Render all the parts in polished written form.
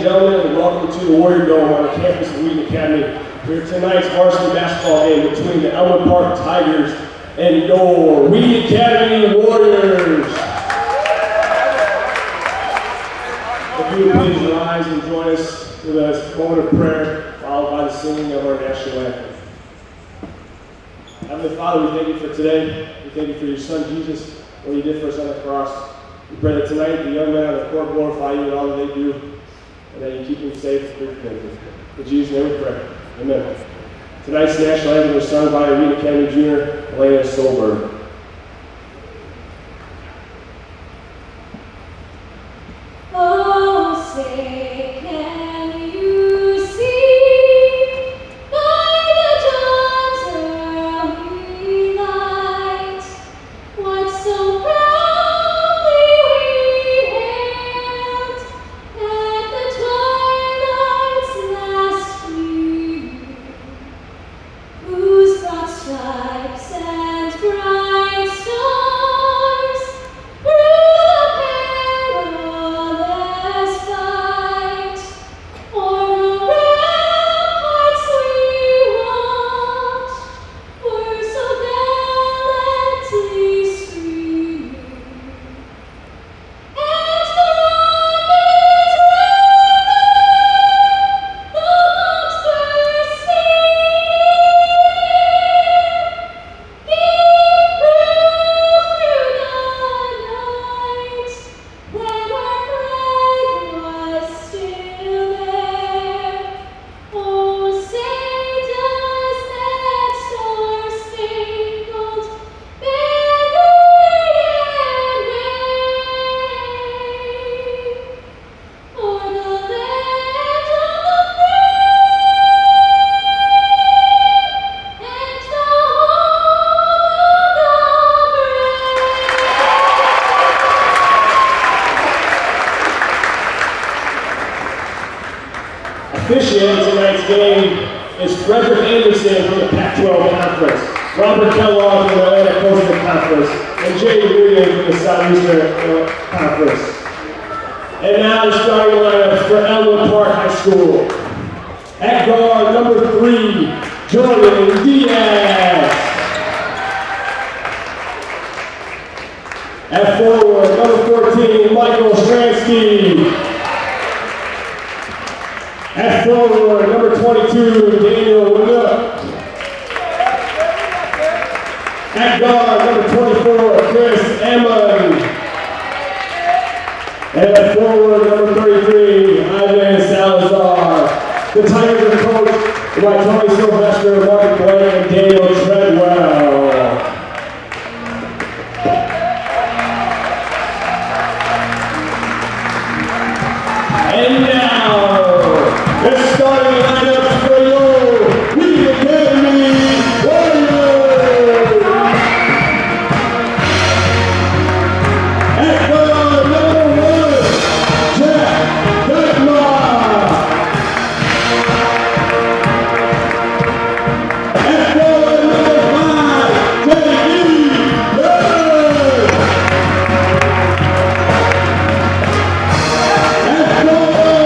and gentlemen, and welcome to the Warrior Dome on the campus of Wheaton Academy for tonight's varsity basketball game between the Elmwood Park Tigers and your Wheaton Academy Warriors. If you would please rise and join us with a moment of prayer, followed by the singing of our national anthem. Heavenly Father, we thank you for today. We thank you for your Son, Jesus, what he did for us on the cross. We pray that tonight the young men on the court glorify you in all that they do, and that you keep them safe through community. In Jesus' name we pray. Amen. Tonight's national anthem was sung by Wheaton Academy Junior, Elena Solberg. Oh, say, can you see by the dawn's early light what so proudly we hailed at the twilight's last gleam, whose broad stripes and bright stars through the perilous fight o'er the ramparts we watched were so gallantly streaming, and the rockets ringing, the bombs bursting gave proof through the night that our flag was still there. Oh, say does that star-spangled banner yet wave o'er the land of the free and the home of the Officiating tonight's game is Frederick Anderson from the Pac-12 Conference, Robert Kellogg from the Atlantic Coastal Conference, and Jay Williams from the Southeastern Conference. And now the starting lineups for Elmwood Park High School. At guard, number 3, Jordan Diaz. At forward, number 14, Michael Stransky. At forward, number 22, Daniel Winook. At guard, number 24, Chris Ammon. And at forward, number 33, Ivan Salazar. The Tigers are coached by Tony Sylvester, Mark Blaine, and Daniel Treadwell. And now, the starting lineup for your Wheaton Academy Warriors. At guard, number 1, Jack Detmar. At guard, number 5, J.E. Bird. At guard,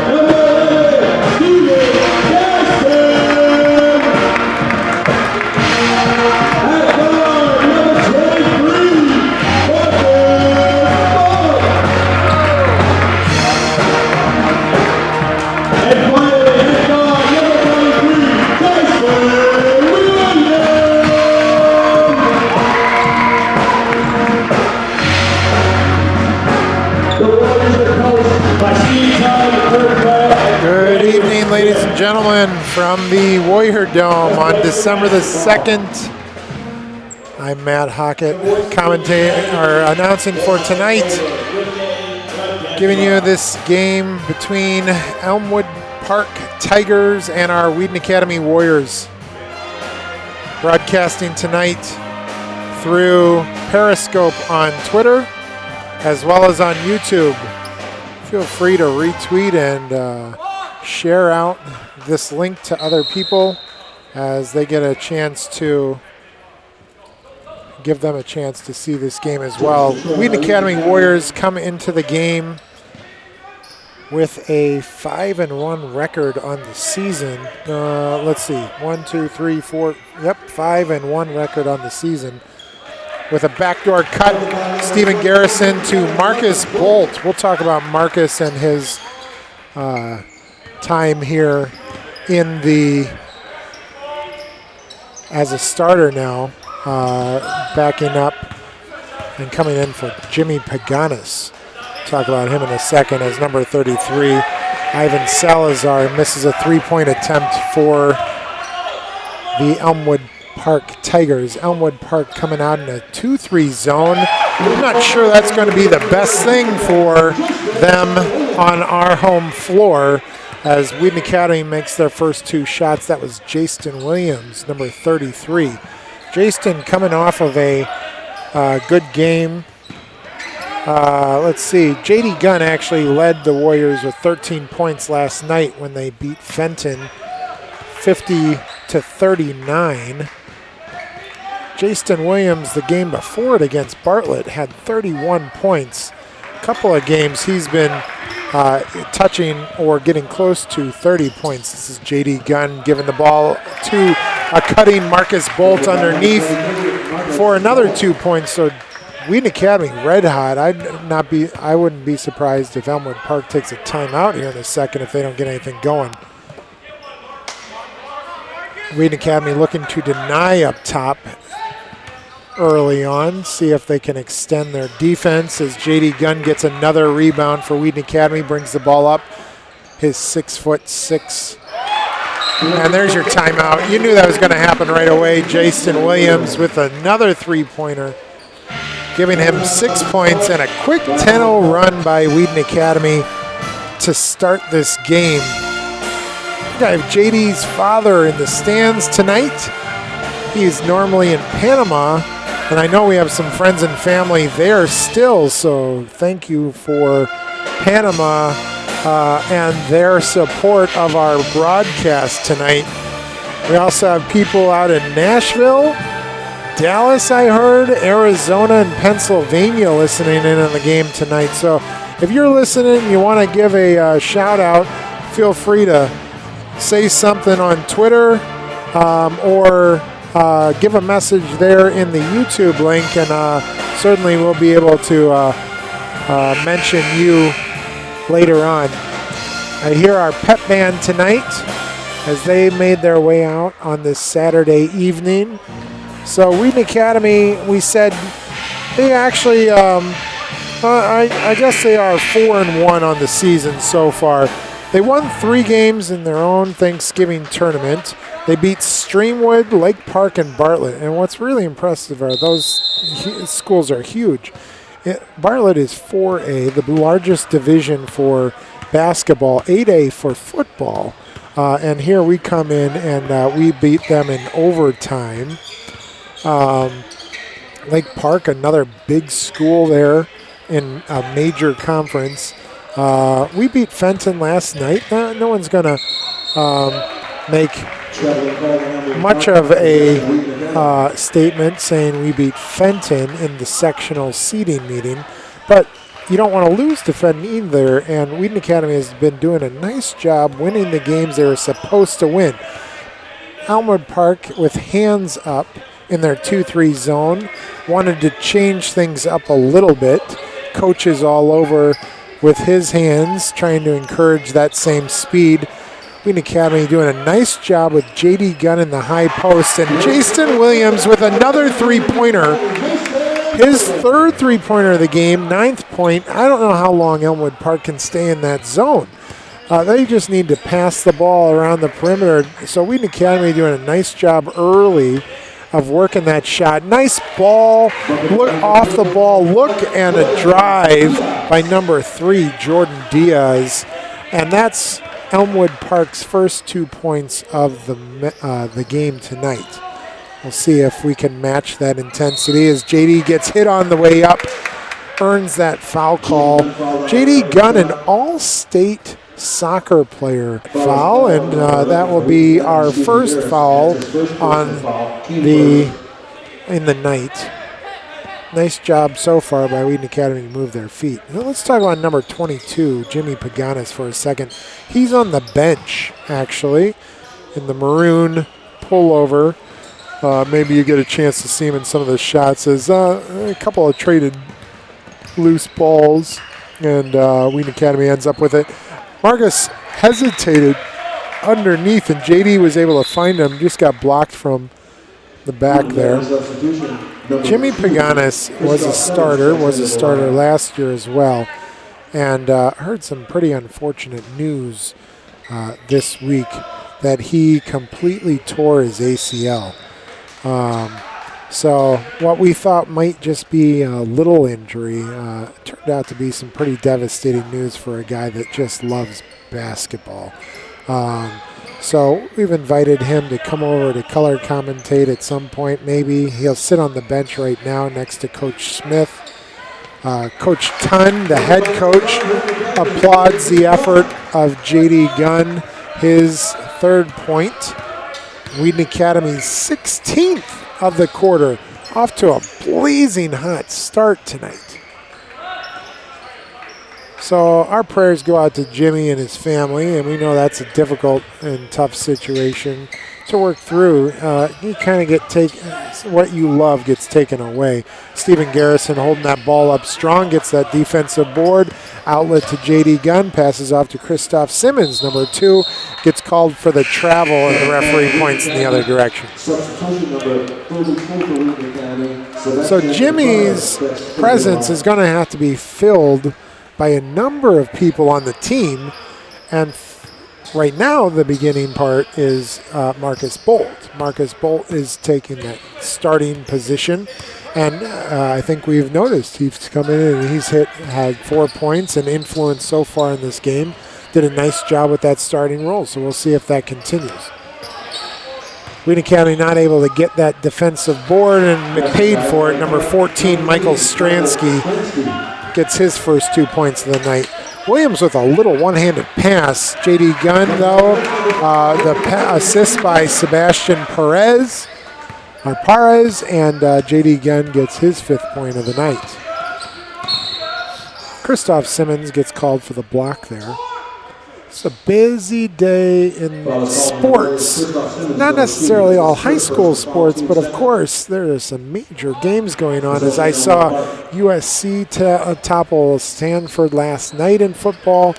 number 11, Steven Jackson. At guard, number 23, Marcus Funk. And finally, at guard, number 23, Jason Williams. The Warriors are coached by Steve Todd, the third class. Good evening, ladies and gentlemen, from the Warrior Dome on December the 2nd. I'm Matt Hockett, announcing for tonight, giving you this game between Elmwood Park Tigers and our Wheaton Academy Warriors. Broadcasting tonight through Periscope on Twitter, as well as on YouTube. Feel free to retweet and share out this link to other people as they get a chance to give them a chance to see this game as well. Wheaton Academy Warriors come into the game with a 5-1 record on the season. Let's see, 1, 2, 3, 4. Yep, 5-1 record on the season. With a backdoor cut, Stephen Garrison to Marcus Bolt. We'll talk about Marcus and his time here in as a starter now, backing up and coming in for Jimmy Paganis. Talk about him in a second as number 33. Ivan Salazar misses a three-point attempt for the Elmwood Park Tigers. Elmwood Park coming out in a 2-3 zone. I'm not sure that's going to be the best thing for them on our home floor as Wheaton Academy makes their first two shots. That was Jaston Williams, number 33. Jaston coming off of a good game. Let's see, J.D. Gunn actually led the Warriors with 13 points last night when they beat Fenton 50-39. Jaston Williams, the game before it against Bartlett, had 31 points. A couple of games he's been touching or getting close to 30 points. This is J.D. Gunn giving the ball to a cutting Marcus Bolt underneath for another 2 points. So Wheaton Academy red hot. I wouldn't be surprised if Elmwood Park takes a timeout here in a second if they don't get anything going. Wheaton Academy looking to deny up top early on, see if they can extend their defense as J.D. Gunn gets another rebound for Wheaton Academy, brings the ball up, his 6'6". And there's your timeout. You knew that was going to happen right away. Jaston Williams with another three-pointer, giving him 6 points and a quick 10-0 run by Wheaton Academy to start this game. I have JD's father in the stands tonight. He's normally in Panama, and I know we have some friends and family there still, so thank you for Panama and their support of our broadcast tonight. We also have people out in Nashville, Dallas, I heard, Arizona, and Pennsylvania listening in on the game tonight. So if you're listening and you want to give a shout out, feel free to say something on Twitter or give a message there in the YouTube link, and certainly we'll be able to mention you later on. I hear our pep band tonight as they made their way out on this Saturday evening. So Wheaton Academy, we said they actually, I guess they are 4-1 on the season so far. They won 3 games in their own Thanksgiving tournament. They beat Streamwood, Lake Park, and Bartlett. And what's really impressive are those schools are huge. Bartlett is 4A, the largest division for basketball, 8A for football. And here we come in and we beat them in overtime. Lake Park, another big school there in a major conference. We beat Fenton last night. No one's going to make much of a statement saying we beat Fenton in the sectional seeding meeting, but you don't want to lose to Fenton either, and Wheaton Academy has been doing a nice job winning the games they were supposed to win. Elmwood Park, with hands up in their 2-3 zone, wanted to change things up a little bit. Coaches all over with his hands, trying to encourage that same speed. Wheaton Academy doing a nice job with J.D. Gunn in the high post, and Jaston Williams with another three-pointer. His third three-pointer of the game, 9th point. I don't know how long Elmwood Park can stay in that zone. They just need to pass the ball around the perimeter. So Wheaton Academy doing a nice job early of working that shot. Nice ball, look off the ball, look, and a drive by number 3, Jordan Diaz. And that's Elmwood Park's first 2 points of the game tonight. We'll see if we can match that intensity as JD gets hit on the way up, earns that foul call. JD Gunn, an all-state soccer player, foul, and that will be our first foul in the night. Nice job so far by Wheaton Academy to move their feet. Now let's talk about number 22, Jimmy Paganis, for a second. He's on the bench, actually, in the maroon pullover. Maybe you get a chance to see him in some of the shots. As a couple of traded loose balls, and Wheaton Academy ends up with it. Marcus hesitated underneath, and JD was able to find him. Just got blocked from the back there. Jimmy Paganis was a starter last year as well, and heard some pretty unfortunate news this week that he completely tore his ACL. So what we thought might just be a little injury turned out to be some pretty devastating news for a guy that just loves basketball. So we've invited him to come over to color commentate at some point. Maybe he'll sit on the bench right now next to Coach Smith. Coach Tunn, the head coach, applauds the effort of JD Gunn, his third point. Wheaton Academy's 16th of the quarter, off to a blazing hot start tonight. So our prayers go out to Jimmy and his family, and we know that's a difficult and tough situation to work through. You kind of what you love gets taken away. Stephen Garrison holding that ball up strong, gets that defensive board, outlet to JD Gunn, passes off to Christoph Simmons, number 2, gets called for the travel, and the referee points in the other direction. So Jimmy's presence is going to have to be filled by a number of people on the team, and right now the beginning part is Marcus Bolt. Marcus Bolt is taking that starting position, and I think we've noticed he's come in and had 4 points and influence so far in this game. Did a nice job with that starting role, so we'll see if that continues. Wheaton Academy not able to get that defensive board, and paid for it. Number 14, Michael Stransky, gets his first 2 points of the night. Williams with a little one-handed pass. JD Gunn, though, the assist by Sebastian Perez, and JD Gunn gets his 5th point of the night. Christoph Simmons gets called for the block there. It's a busy day in sports. Not necessarily all high school sports, but of course there are some major games going on. As I saw USC topple Stanford last night in football.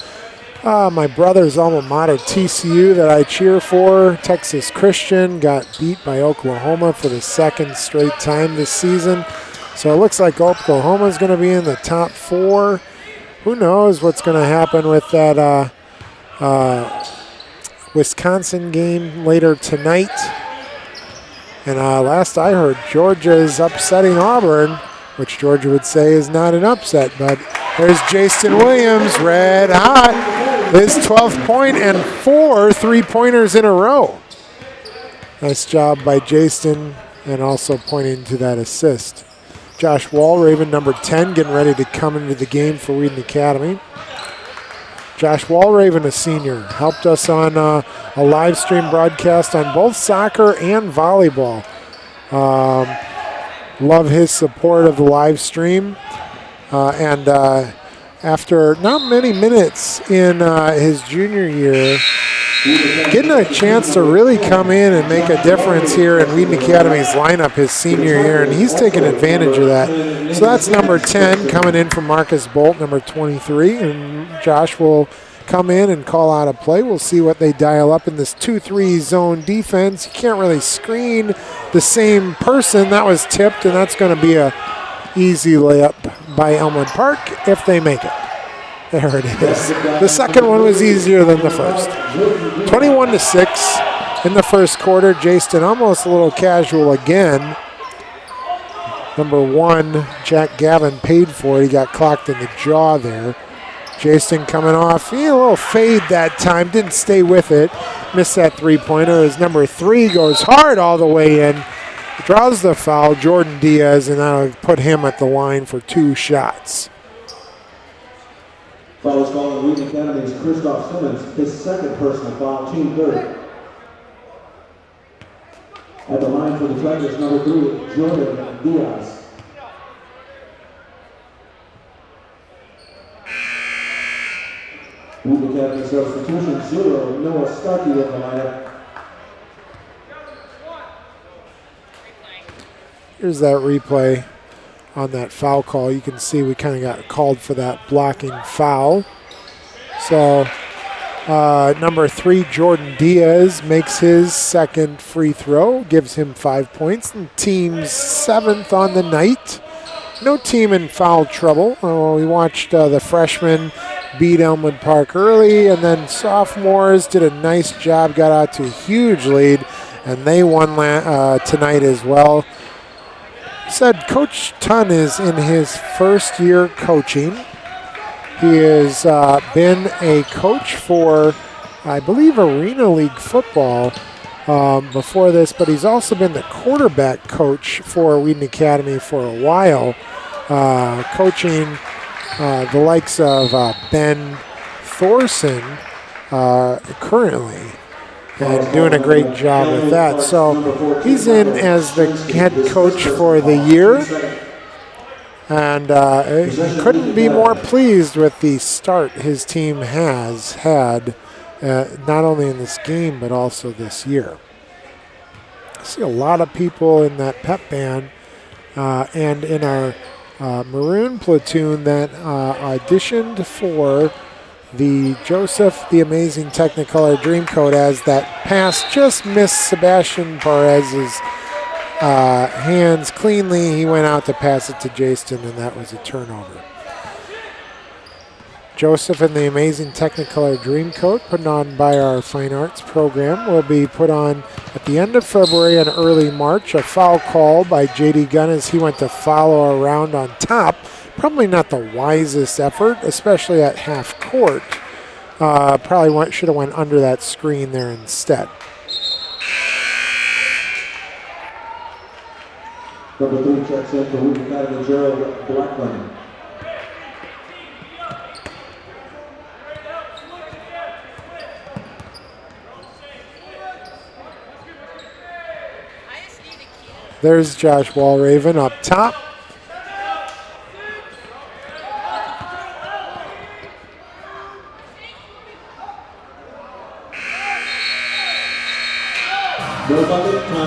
My brother's alma mater, TCU, that I cheer for, Texas Christian, got beat by Oklahoma for the 2nd straight time this season. So it looks like Oklahoma's going to be in the top 4. Who knows what's going to happen with that Wisconsin game later tonight. And last I heard, Georgia is upsetting Auburn, which Georgia would say is not an upset. But there's Jason Williams, red hot. His 12th point and 4 3-pointers in a row. Nice job by Jason, and also pointing to that assist. Josh Walraven, number 10, getting ready to come into the game for Wheaton Academy. Josh Walraven, a senior, helped us on a live stream broadcast on both soccer and volleyball. Love his support of the live stream. And after not many minutes in his junior year, getting a chance to really come in and make a difference here in Wheaton Academy's lineup his senior year, and he's taking advantage of that. So that's number 10 coming in from Marcus Bolt, number 23, and Josh will come in and call out a play. We'll see what they dial up in this 2-3 zone defense. You can't really screen the same person. That was tipped, and that's going to be a easy layup by Elmwood Park if they make it. There it is. The second one was easier than the first. 21-6 in the first quarter. Jaston almost a little casual again. Number 1, Jack Gavin paid for it. He got clocked in the jaw there. Jaston coming off. He a little fade that time. Didn't stay with it. Missed that 3-pointer as number 3 goes hard all the way in. Draws the foul, Jordan Diaz, and that'll put him at the line for 2 shots. Foul is called on Wheaton Academy's Christoph Simmons, his 2nd personal foul, team 3rd. At the line for the Tigers, number 3, Jordan Diaz. Academy substitution, 0. Noah Starkey with the lineup. Here's that replay on that foul call. You can see we kind of got called for that blocking foul. So number 3, Jordan Diaz, makes his second free throw, gives him 5 points, and team's 7th on the night. No team in foul trouble. We watched the freshmen beat Elmwood Park early, and then sophomores did a nice job, got out to a huge lead, and they won tonight as well. Said Coach Tunn is in his first year coaching. He has been a coach for, I believe, Arena League football before this, but he's also been the quarterback coach for Wheaton Academy for a while, coaching the likes of Ben Thorson currently, and doing a great job with that. So he's in as the head coach for the year, and couldn't be more pleased with the start his team has had, not only in this game but also this year. I see a lot of people in that pep band and in our Maroon platoon that auditioned for the Joseph the Amazing Technicolor Dreamcoat, as that pass just missed Sebastian Perez's hands cleanly. He went out to pass it to Jaston, and that was a turnover. Joseph and the Amazing Technicolor Dreamcoat, put on by our Fine Arts program, will be put on at the end of February and early March. A foul call by J.D. Gunn as he went to follow around on top. Probably not the wisest effort, especially at half court. Probably should have went under that screen there instead. Number 3 checks in for Wheaton Academy, Gerald Blackman. There's Josh Walraven up top.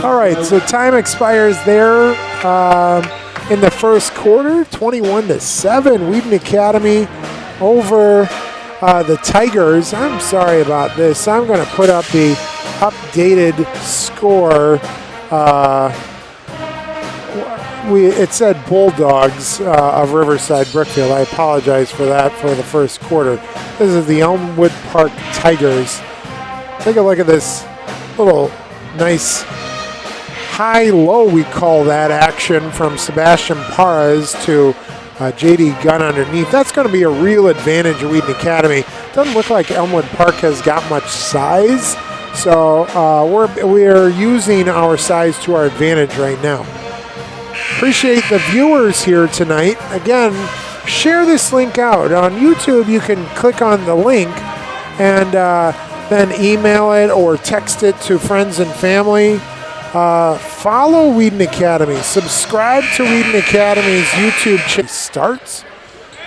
All right, so time expires there in the first quarter, 21-7. Wheaton Academy over the Tigers. I'm sorry about this. I'm going to put up the updated score. It said Bulldogs of Riverside Brookfield. I apologize for that for the first quarter. This is the Elmwood Park Tigers. Take a look at this little nice high-low, we call that, action from Sebastian Parras to J.D. Gunn underneath. That's going to be a real advantage of Wheaton Academy. Doesn't look like Elmwood Park has got much size, so we're using our size to our advantage right now. Appreciate the viewers here tonight. Again, share this link out. On YouTube, you can click on the link and then email it or text it to friends and family. Follow Wheaton Academy. Subscribe to Wheaton Academy's YouTube channel. Starts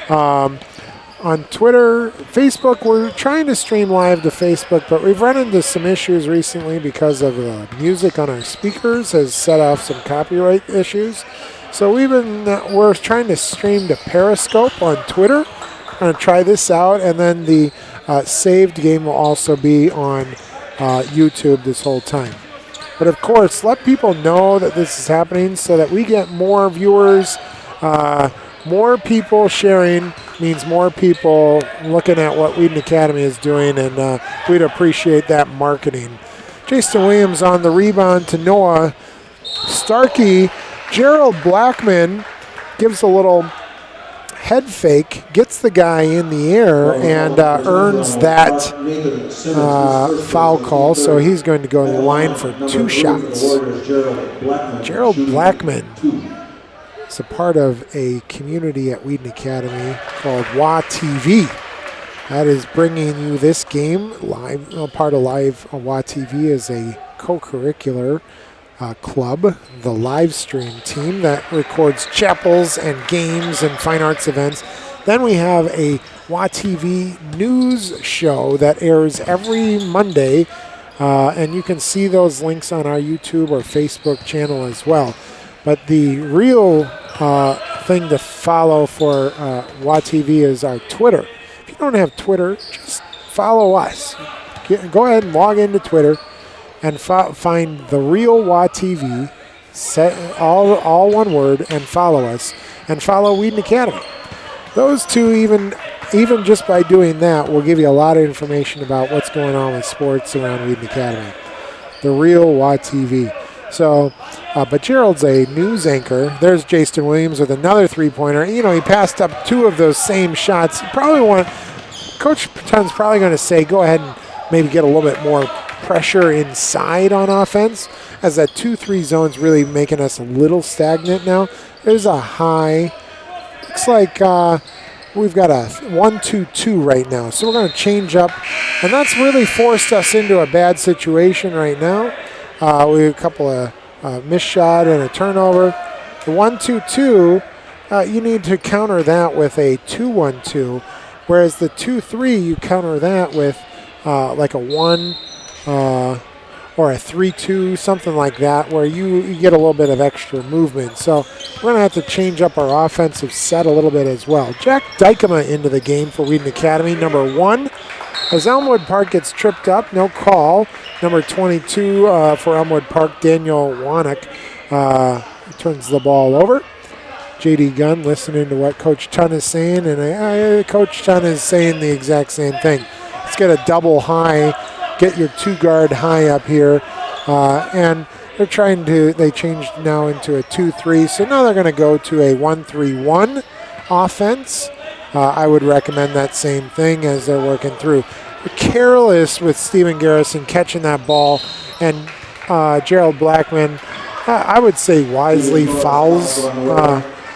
on Twitter, Facebook. We're trying to stream live to Facebook, but we've run into some issues recently because of the music on our speakers has set off some copyright issues. So we're trying to stream to Periscope on Twitter. I'm going to try this out, and then the saved game will also be on YouTube this whole time. But of course, let people know that this is happening so that we get more viewers. More people sharing means more people looking at what Wheaton Academy is doing, and we'd appreciate that marketing. Jason Williams on the rebound to Noah Starkey. Gerald Blackman gives a little head fake, gets the guy in the air, and earns that foul call, so he's going to go to the line for 2 shots. Gerald Blackman is a part of a community at Wheaton Academy called WA TV. That is bringing you this game live. Part of Live WA TV is a co-curricular club, the live stream team that records chapels and games and fine arts events. Then we have a WATV news show that airs every Monday. And you can see those links on our YouTube or Facebook channel as well. But the real thing to follow for WATV is our Twitter. If you don't have Twitter, just follow us. Go ahead and log into Twitter and find The Real WATV, all one word, and follow us. And follow Wheaton Academy. Those two, even just by doing that, will give you a lot of information about what's going on with sports around Wheaton Academy. The Real WATV. So, but Gerald's a news anchor. There's Jason Williams with another three-pointer. You know, he passed up two of those same shots. Coach Paton's probably going to say, go ahead and maybe get a little bit more pressure inside on offense, as that 2-3 zone's really making us a little stagnant now. There's a high. Looks like we've got a 1-2-2 right now. So we're going to change up. And that's really forced us into a bad situation right now. We have a couple of missed shot and a turnover. The 1-2-2, you need to counter that with a 2-1-2. Whereas the 2-3, you counter that with like a 1 or a 3-2, something like that, where you get a little bit of extra movement. So we're going to have to change up our offensive set a little bit as well. Jack Dykema into the game for Wheaton Academy, number 1. As Elmwood Park gets tripped up, no call. Number 22 for Elmwood Park, Daniel Wannock, turns the ball over. J.D. Gunn listening to what Coach Chun is saying, and Coach Chun is saying the exact same thing. Let's get a double high, get your 2-guard high up here, and they changed now into a 2-3, so now they're going to go to a 1-3-1 offense. I would recommend that same thing as they're working through. Careless with Stephen Garrison catching that ball, and Gerald Blackman, I would say wisely fouls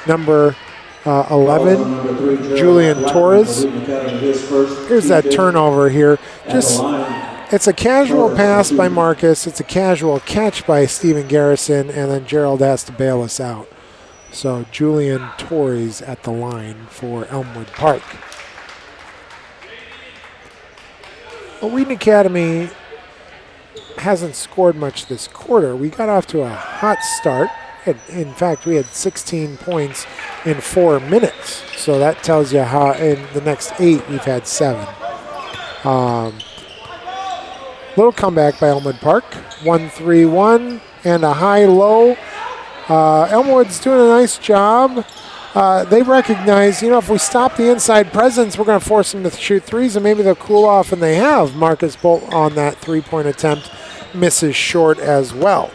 number 11, Julian Torres. Here's that turnover here. It's a casual pass by Marcus. It's a casual catch by Stephen Garrison, and then Gerald has to bail us out. So Julian Torres at the line for Elmwood Park. Well, Wheaton Academy hasn't scored much this quarter. We got off to a hot start. In fact, we had 16 points in 4 minutes. So that tells you how in the next 8 we've had 7. Little comeback by Elmwood Park. 1-3-1 and a high-low. Elmwood's doing a nice job. They recognize, if we stop the inside presence, we're going to force them to shoot threes, and maybe they'll cool off, and they have. Marcus Bolt on that three-point attempt misses short as well.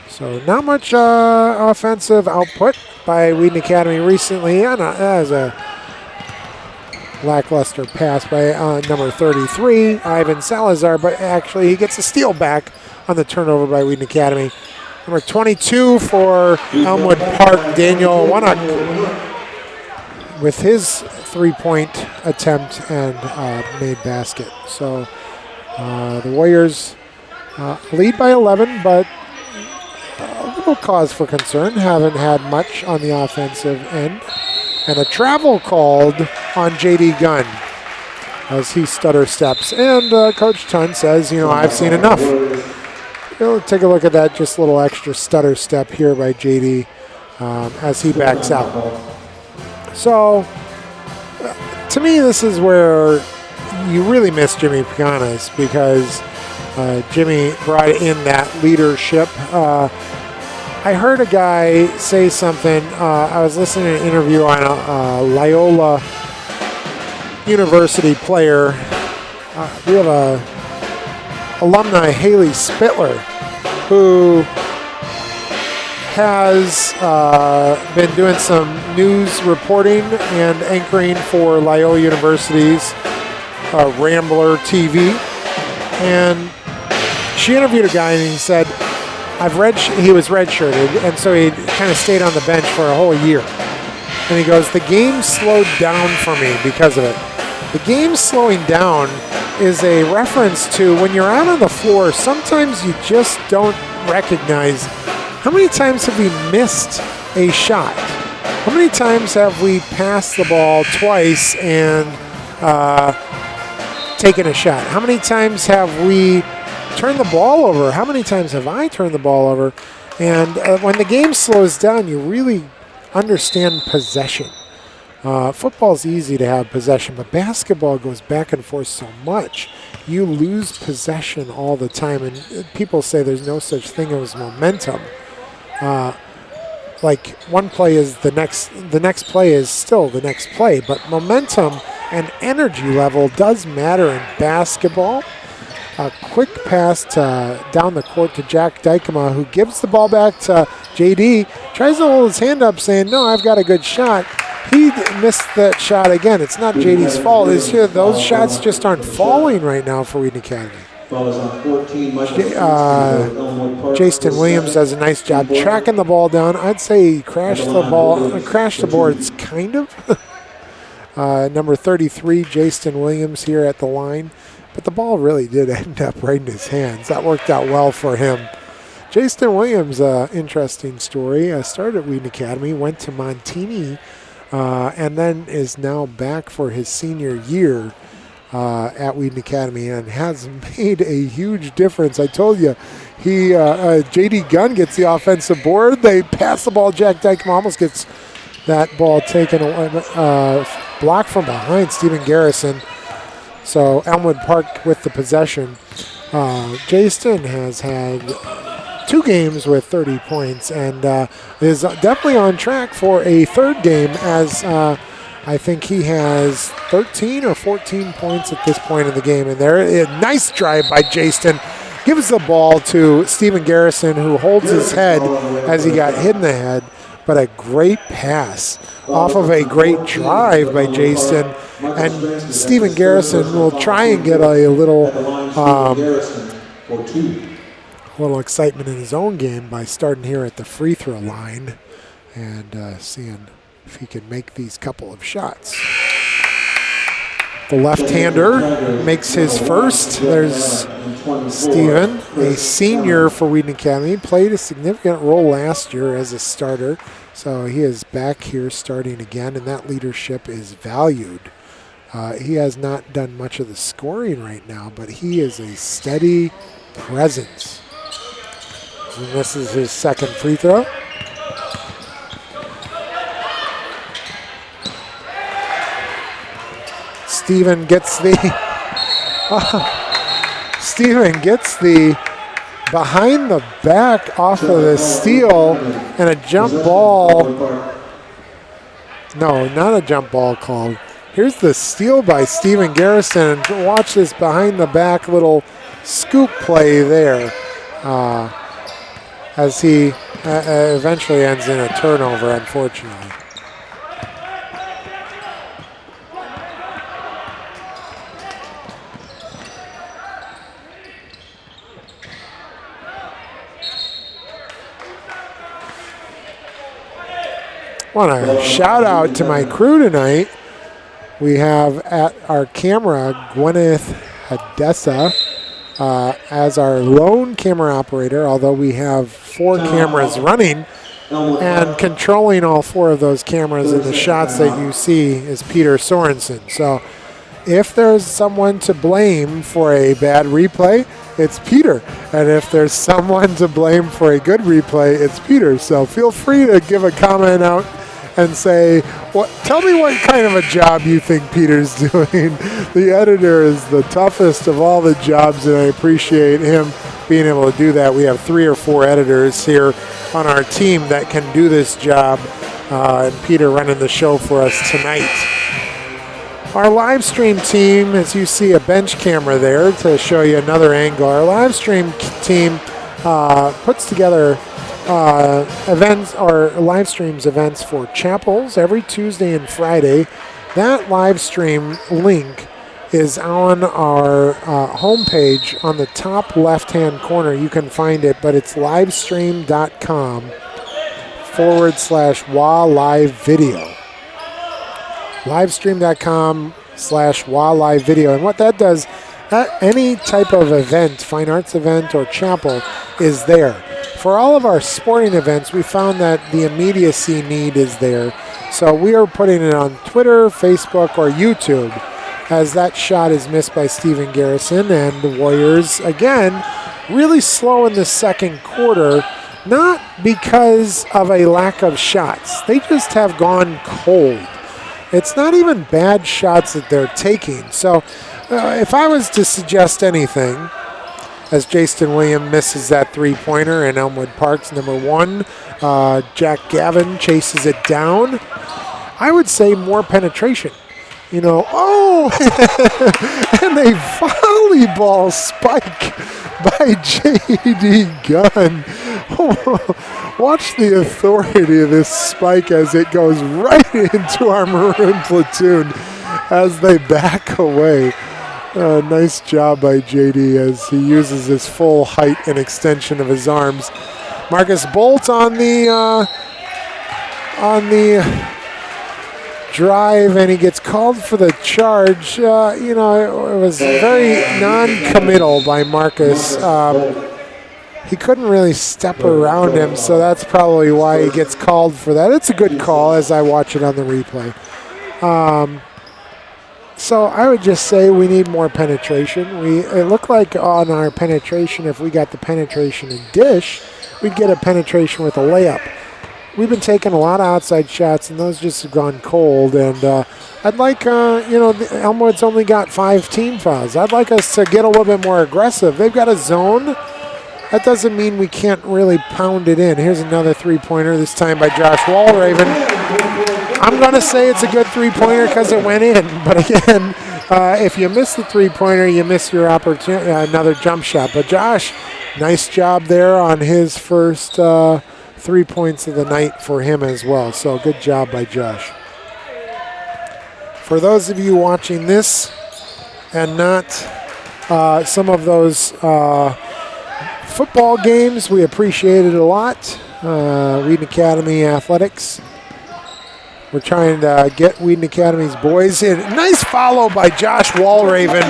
So not much offensive output by Wheaton Academy recently. That was a lackluster pass by number 33, Ivan Salazar, but actually he gets a steal back on the turnover by Wheaton Academy. Number 22 for Elmwood Park, Daniel Wannock, with his three-point attempt and made basket. So the Warriors lead by 11, but a little cause for concern. Haven't had much on the offensive end. And a travel called on J.D. Gunn as he stutter steps. And Coach Chun says, I've seen enough. We'll take a look at that, just a little extra stutter step here by J.D. As he backs out. So, to me, this is where you really miss Jimmy Paganas, because Jimmy brought in that leadership. I heard a guy say something. I was listening to an interview on a Loyola University player. We have a alumni, Haley Spittler, who has been doing some news reporting and anchoring for Loyola University's Rambler TV. And she interviewed a guy, and he said, he was redshirted, and so he kind of stayed on the bench for a whole year. And he goes, the game slowed down for me because of it. The game slowing down is a reference to when you're out on the floor, sometimes you just don't recognize how many times have we missed a shot. How many times have we passed the ball twice and taken a shot? How many times have we turned the ball over? How many times have I turned the ball over? And when the game slows down, you really understand possession. Football's easy to have possession, but basketball goes back and forth so much. You lose possession all the time, and people say there's no such thing as momentum. Like one play is the next play is still the next play, but momentum and energy level does matter in basketball. A quick pass down the court to Jack Dykema, who gives the ball back to JD, tries to hold his hand up saying, no, I've got a good shot. He missed that shot again. It's not JD's fault. It's here, those shots just aren't falling right now for Wheaton Academy. Jason Williams does a nice job tracking the ball down. I'd say he crashed the boards, kind of. Number 33, Jason Williams here at the line. But the ball really did end up right in his hands. That worked out well for him. Jason Williams, interesting story. Started at Wheaton Academy, went to Montini, and then is now back for his senior year at Wheaton Academy and has made a huge difference. I told you, J.D. Gunn gets the offensive board. They pass the ball. Jack Dykema almost gets that ball taken away, blocked from behind Stephen Garrison. So Elmwood Park with the possession. Jason has had 2 games with 30 points and is definitely on track for a third game as I think he has 13 or 14 points at this point in the game. And there, a nice drive by Jason. Gives the ball to Stephen Garrison, who holds his head as he got hit in the head. But a great pass off of a great drive by Jason. And Stephen Garrison will try and get a little excitement in his own game by starting here at the free throw line and seeing if he can make these couple of shots. The left-hander makes his first. There's Stephen, a senior for Wheaton Academy, played a significant role last year as a starter. So he is back here starting again, and that leadership is valued. He has not done much of the scoring right now, but he is a steady presence. And this is his second free throw. Stephen gets the behind the back off of the steal and a jump ball. No, not a jump ball called. Here's the steal by Stephen Garrison. Watch this behind the back little scoop play there as he eventually ends in a turnover, unfortunately. Want to shout out to my crew tonight. We have at our camera Gwyneth Hadessa as our lone camera operator, although we have 4 cameras running, and controlling all 4 of those cameras in the shots that you see is Peter Sorensen. So if there's someone to blame for a bad replay, it's Peter. And if there's someone to blame for a good replay, it's Peter. So feel free to give a comment out and say, tell me what kind of a job you think Peter's doing. The editor is the toughest of all the jobs, and I appreciate him being able to do that. We have 3 or 4 editors here on our team that can do this job, and Peter running the show for us tonight. Our live stream team, as you see a bench camera there to show you another angle, our live stream team puts together events or live streams events for chapels every Tuesday and Friday. That live stream link is on our homepage on the top left-hand corner. You can find it, but it's livestream.com/WA Live Video. Livestream.com/WA Live Video. And what that does, any type of event, fine arts event or chapel, is there. For all of our sporting events, we found that the immediacy need is there. So we are putting it on Twitter, Facebook, or YouTube, as that shot is missed by Steven Garrison. And the Warriors, again, really slow in the second quarter, not because of a lack of shots. They just have gone cold. It's not even bad shots that they're taking. So if I was to suggest anything, as Jason Williams misses that three-pointer and Elmwood Park's number one, Jack Gavin chases it down, I would say more penetration. And a volleyball spike by J.D. Gunn. Watch the authority of this spike as it goes right into our Maroon platoon as they back away. Nice job by JD as he uses his full height and extension of his arms. Marcus Bolt on the drive, and he gets called for the charge. It was very non-committal by Marcus. He couldn't really step around him, so that's probably why he gets called for that. It's a good call as I watch it on the replay. So I would just say we need more penetration. It looked like on our penetration, if we got the penetration and dish, we'd get a penetration with a layup. We've been taking a lot of outside shots, and those just have gone cold. And I'd like, Elmwood's only got 5 team fouls. I'd like us to get a little bit more aggressive. They've got a zone. That doesn't mean we can't really pound it in. Here's another three-pointer, this time by Josh Walraven. I'm going to say it's a good three-pointer because it went in. But again, if you miss the three-pointer, you miss your opportunity, another jump shot. But Josh, nice job there on his first 3 points of the night for him as well. So good job by Josh. For those of you watching this and not some of those football games, we appreciate it a lot. Wheaton Academy Athletics. We're trying to get Wheaton Academy's boys in. Nice follow by Josh Walraven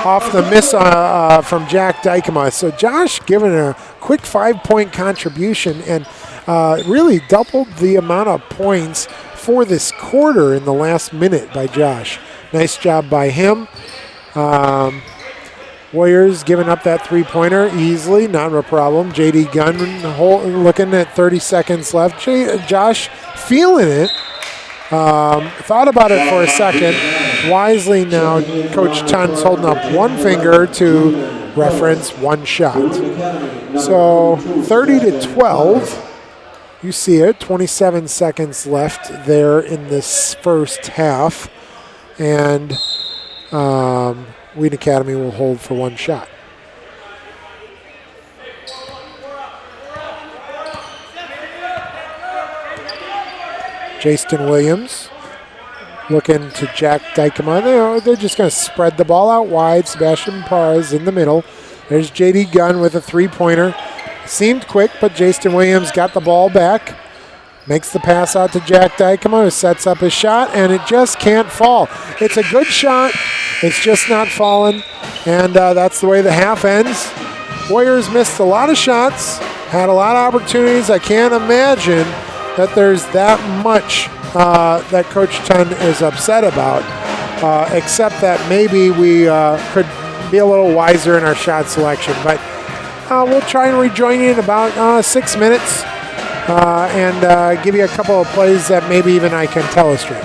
off the miss from Jack Dykema. So Josh giving a quick 5-point contribution and really doubled the amount of points for this quarter in the last minute by Josh. Nice job by him. Warriors giving up that three-pointer easily, not a problem. J.D. Gunn looking at 30 seconds left. Josh feeling it. Thought about it for a second. Wisely now, Coach Chun's holding up one finger to reference one shot. So 30-12. You see it, 27 seconds left there in this first half. And Wheaton Academy will hold for one shot. Jaston Williams looking to Jack Dykema. They're just going to spread the ball out wide. Sebastian Parz in the middle. There's J.D. Gunn with a three-pointer. Seemed quick, but Jaston Williams got the ball back. Makes the pass out to Jack Dykema, who sets up his shot, and it just can't fall. It's a good shot. It's just not falling, and that's the way the half ends. Warriors missed a lot of shots, had a lot of opportunities. I can't imagine that there's that much that Coach Chun is upset about, except that maybe we could be a little wiser in our shot selection. But we'll try and rejoin you in about 6 minutes and give you a couple of plays that maybe even I can illustrate.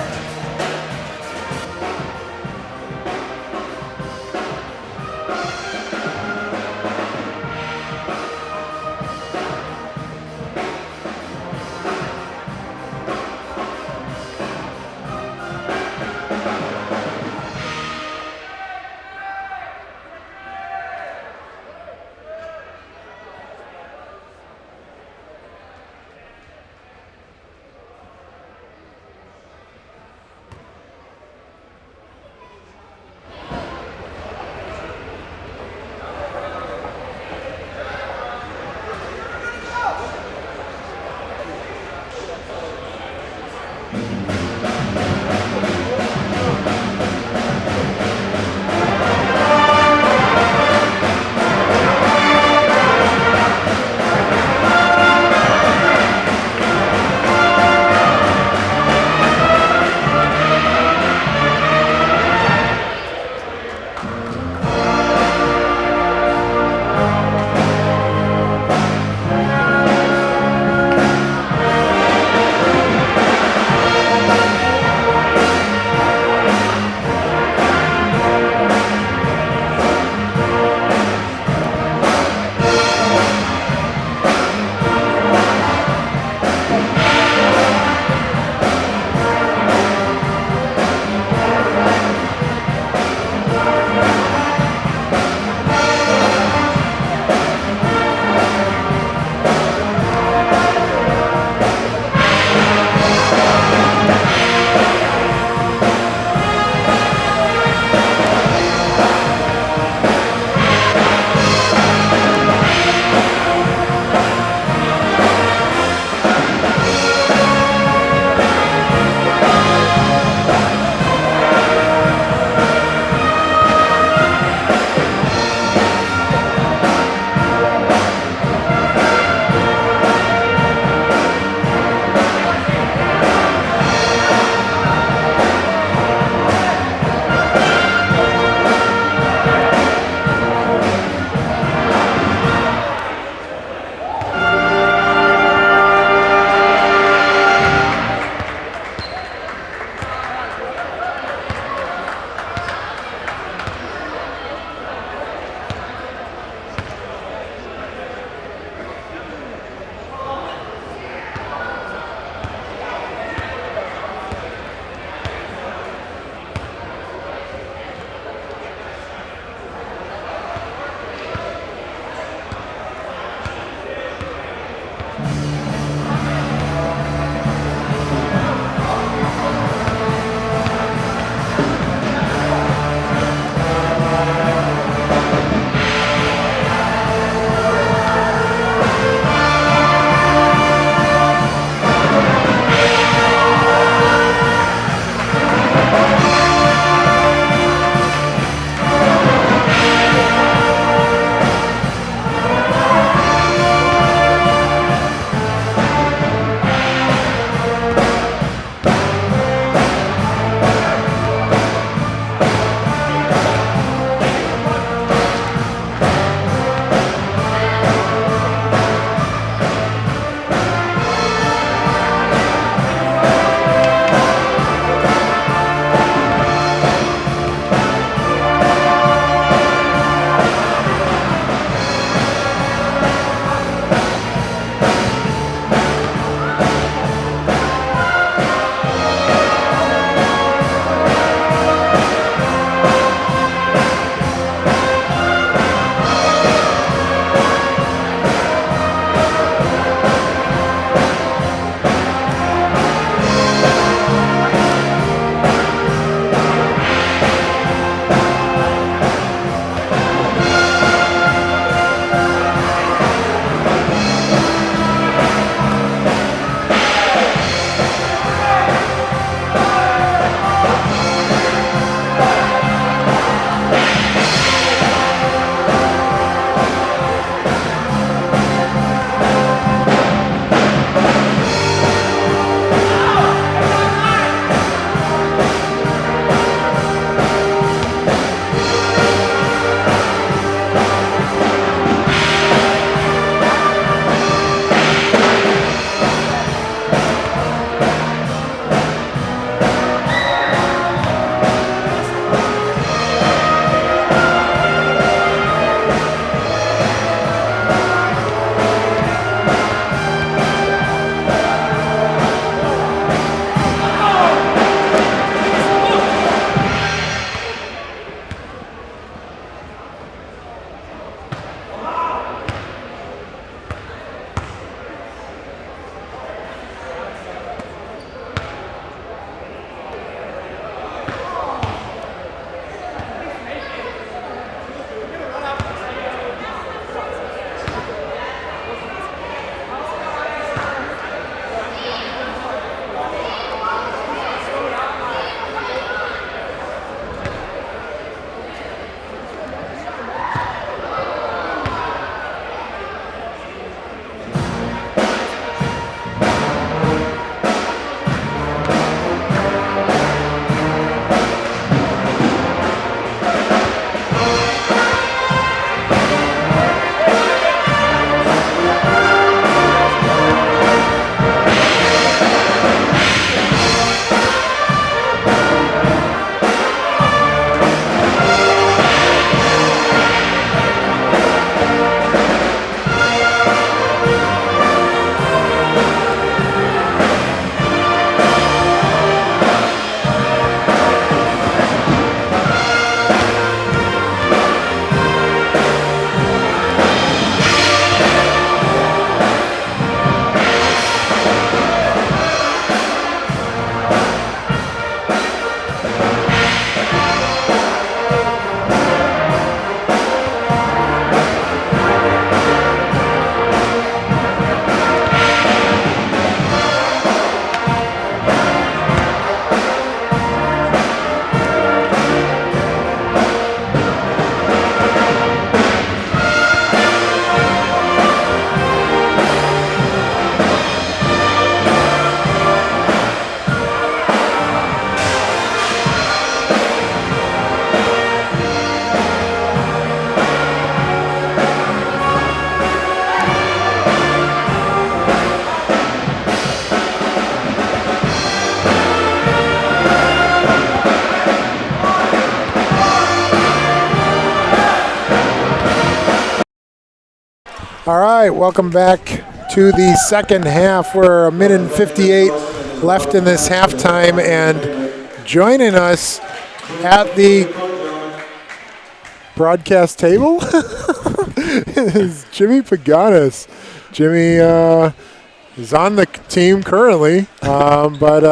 All right, welcome back to the second half. We're a minute and 58 left in this halftime, and joining us at the broadcast table is Jimmy Paganis. Jimmy is on the team currently, but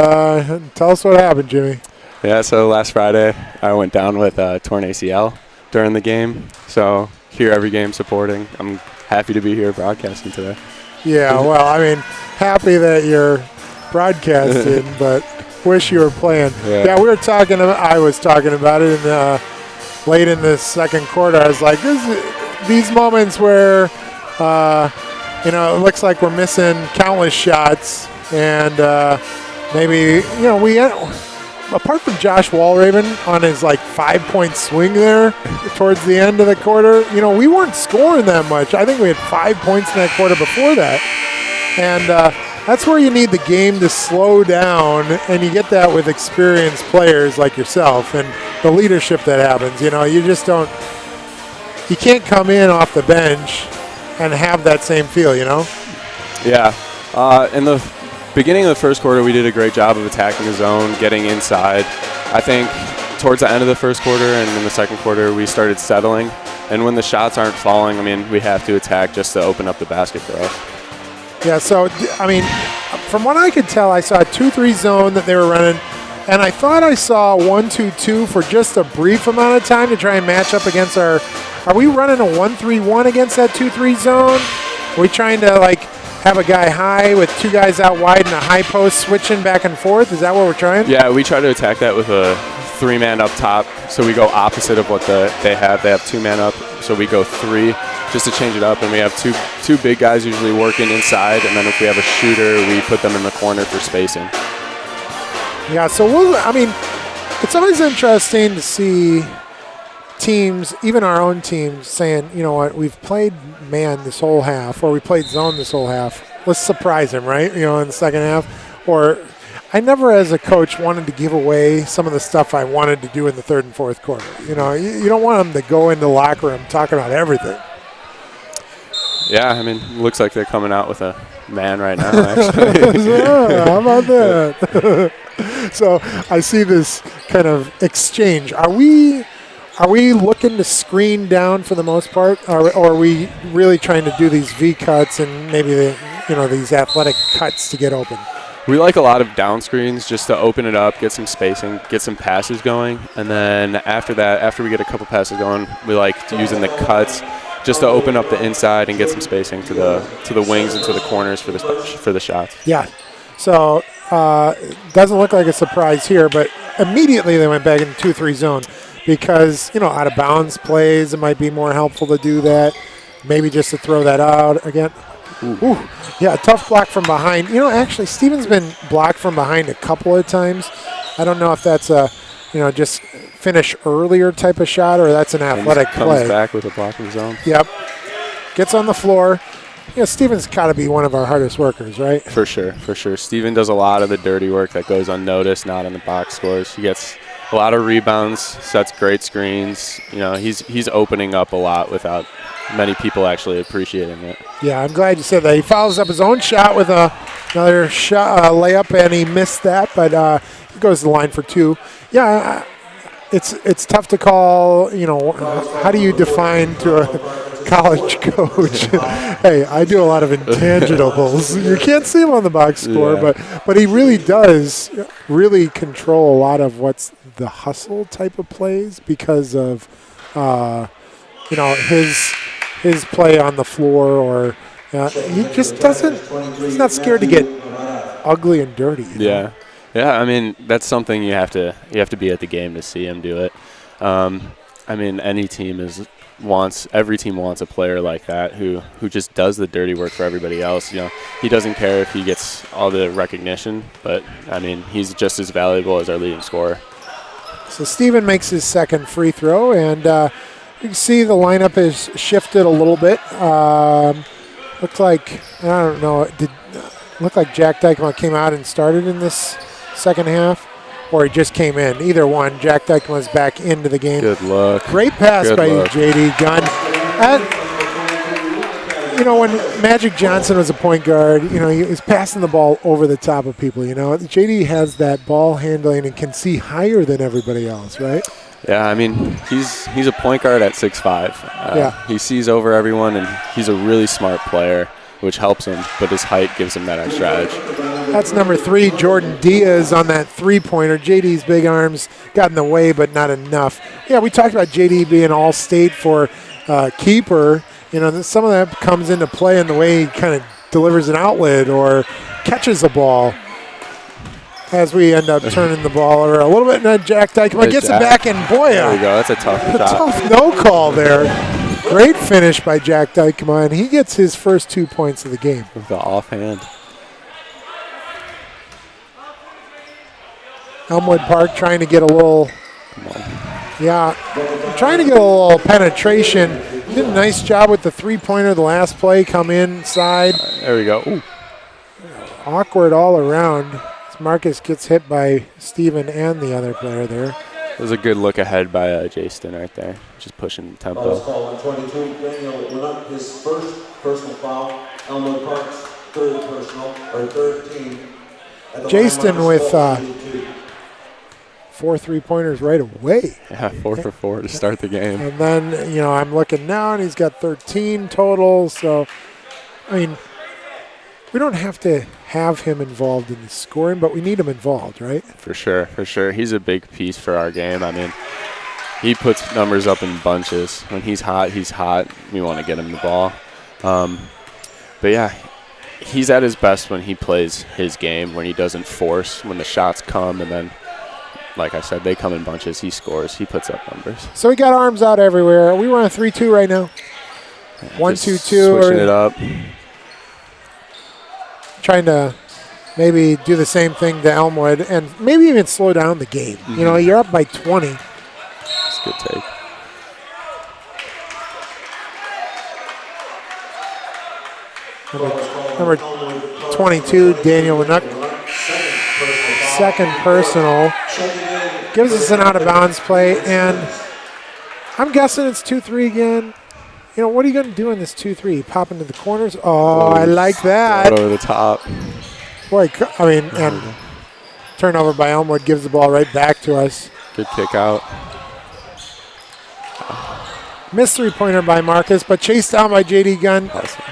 tell us what happened, Jimmy. Yeah, so last Friday I went down with torn ACL during the game, so here every game supporting. I'm happy to be here broadcasting today. Yeah, well, I mean, happy that you're broadcasting, but wish you were playing. Yeah, I was talking about it late in the second quarter. I was like, these moments where, it looks like we're missing countless shots, and maybe, apart from Josh Walraven on his 5-point swing there towards the end of the quarter, we weren't scoring that much. I think we had 5 points in that quarter before that. And that's where you need the game to slow down, and you get that with experienced players like yourself and the leadership that happens. You can't come in off the bench and have that same feel, Yeah. In the beginning of the first quarter, we did a great job of attacking the zone, getting inside. I think towards the end of the first quarter and in the second quarter, we started settling. And when the shots aren't falling, we have to attack just to open up the basket for us. Yeah, so, from what I could tell, I saw a 2-3 zone that they were running, and I thought I saw 1-2-2 for just a brief amount of time to try and match up against Are we running a 1-3-1 against that 2-3 zone? Are we trying to, have a guy high with two guys out wide and a high post switching back and forth? Is that what we're trying? Yeah, we try to attack that with a 3-man up top, so we go opposite of what they have. They have 2-man up, so we go 3 just to change it up, and we have two big guys usually working inside, and then if we have a shooter, we put them in the corner for spacing. Yeah, so it's always interesting to see teams, even our own teams, saying, you know what, we've played man this whole half, or we played zone this whole half. Let's surprise him, right? In the second half. Or I never, as a coach, wanted to give away some of the stuff I wanted to do in the third and fourth quarter. You don't want them to go into the locker room talking about everything. Yeah, looks like they're coming out with a man right now, actually. Yeah, how about that? So I see this kind of exchange. Are we looking to screen down for the most part, or are we really trying to do these V cuts and maybe these athletic cuts to get open? We like a lot of down screens just to open it up, get some spacing, get some passes going, and then after we get a couple passes going, we like using the cuts just to open up the inside and get some spacing to the wings and to the corners for the shots. Yeah. So doesn't look like a surprise here, but immediately they went back in 2-3 zone. Because, out of bounds plays, it might be more helpful to do that. Maybe just to throw that out again. Ooh. Yeah, tough block from behind. Actually, Steven's been blocked from behind a couple of times. I don't know if that's a, just finish earlier type of shot, or that's an athletic play. Comes back with a blocking zone. Yep. Gets on the floor. Steven's got to be one of our hardest workers, right? For sure. Steven does a lot of the dirty work that goes unnoticed, not in the box scores. He gets a lot of rebounds, sets great screens. He's opening up a lot without many people actually appreciating it. Yeah, I'm glad you said that. He follows up his own shot with another shot, layup, and he missed that, but he goes to the line for 2. Yeah, it's tough to call. How do you define to a college coach? Hey, I do a lot of intangibles. You can't see him on the box score, yeah. but he really does really control a lot of what's the hustle type of plays because of his play on the floor, or he just doesn't. He's not scared to get ugly and dirty. Yeah. That's something you have to be at the game to see him do it. Any team every team wants a player like that who just does the dirty work for everybody else. He doesn't care if he gets all the recognition, but he's just as valuable as our leading scorer. So Steven makes his second free throw, and you can see the lineup has shifted a little bit. Looks like, I don't know, look like Jack Dykema came out and started in this second half, or he just came in. Either one. Jack Dykema's back into the game. Good luck. Great pass by luck. J.D. Gunn. when Magic Johnson was a point guard, he was passing the ball over the top of people. JD has that ball handling and can see higher than everybody else, right? Yeah, I mean, he's a point guard at 6'5". Yeah. He sees over everyone, and he's a really smart player, which helps him, but his height gives him that extra edge. That's number 3, Jordan Diaz on that three-pointer. JD's big arms got in the way, but not enough. Yeah, we talked about JD being all-state for keeper. Some of that comes into play in the way he kind of delivers an outlet or catches the ball. As we end up turning the ball over a little bit, and then Jack Dykema gets it back, and boy, there you go. That's a tough shot. Tough no call there. Great finish by Jack Dykema, and he gets his first 2 points of the game. With the offhand. Elmwood Park trying to get a little, trying to get a little penetration. Did a nice job with the three-pointer the last play, come inside. There we go. Ooh. Awkward all around. Marcus gets hit by Steven and the other player there. It was a good look ahead by Jaston right there, just pushing the tempo. Foul call on 22. Daniel went up his first personal foul. Elmwood Park's third team. Jaston with 4 3-pointers right away. Yeah, 4 for 4 to start the game. And then, I'm looking now, and he's got 13 total. So, we don't have to have him involved in the scoring, but we need him involved, right? For sure. He's a big piece for our game. He puts numbers up in bunches. When he's hot, We want to get him the ball. But yeah, he's at his best when he plays his game, when he doesn't force, when the shots come, and then, like I said, they come in bunches. He scores. He puts up numbers. So we got arms out everywhere. We run a 3-2 right now. 1-2-2. Switching it up. Trying to maybe do the same thing to Elmwood and maybe even slow down the game. Mm-hmm. You're up by 20. That's a good take. Number 22, Daniel Winuk. Second personal. Gives us an out-of-bounds play, and I'm guessing it's 2-3 again. What are you going to do in this 2-3? Pop into the corners? Oh, I like that. Over the top. Boy, and turnover by Elmwood gives the ball right back to us. Good kick out. Missed three-pointer by Marcus, but chased down by J.D. Gunn. Awesome.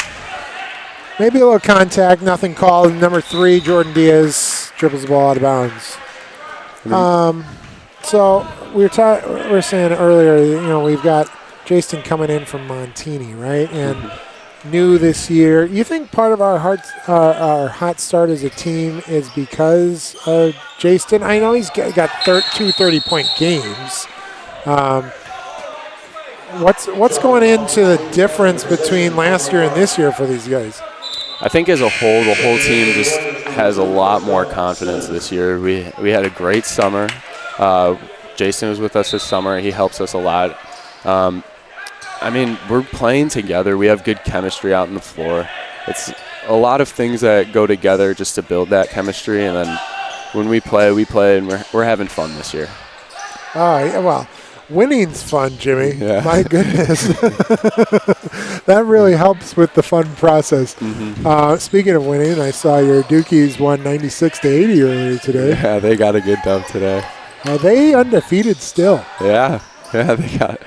Maybe a little contact, nothing called. Number 3, Jordan Diaz dribbles the ball out of bounds. So we were saying earlier, we've got Jaston coming in from Montini, right? And new this year. You think part of our hot start as a team is because of Jaston? I know he's got 2 30-point games. What's going into the difference between last year and this year for these guys? I think as a whole, the whole team just has a lot more confidence this year. We had a great summer. Jaston was with us this summer. He helps us a lot. We're playing together. We have good chemistry out on the floor. It's a lot of things that go together just to build that chemistry. And then when we play, and we're having fun this year. Well, winning's fun, Jimmy. Yeah. My goodness. That really helps with the fun process. Mm-hmm. Speaking of winning, I saw your Dukies won 96-80 earlier today. Yeah, they got a good dub today. Are they undefeated still? Yeah, they got it.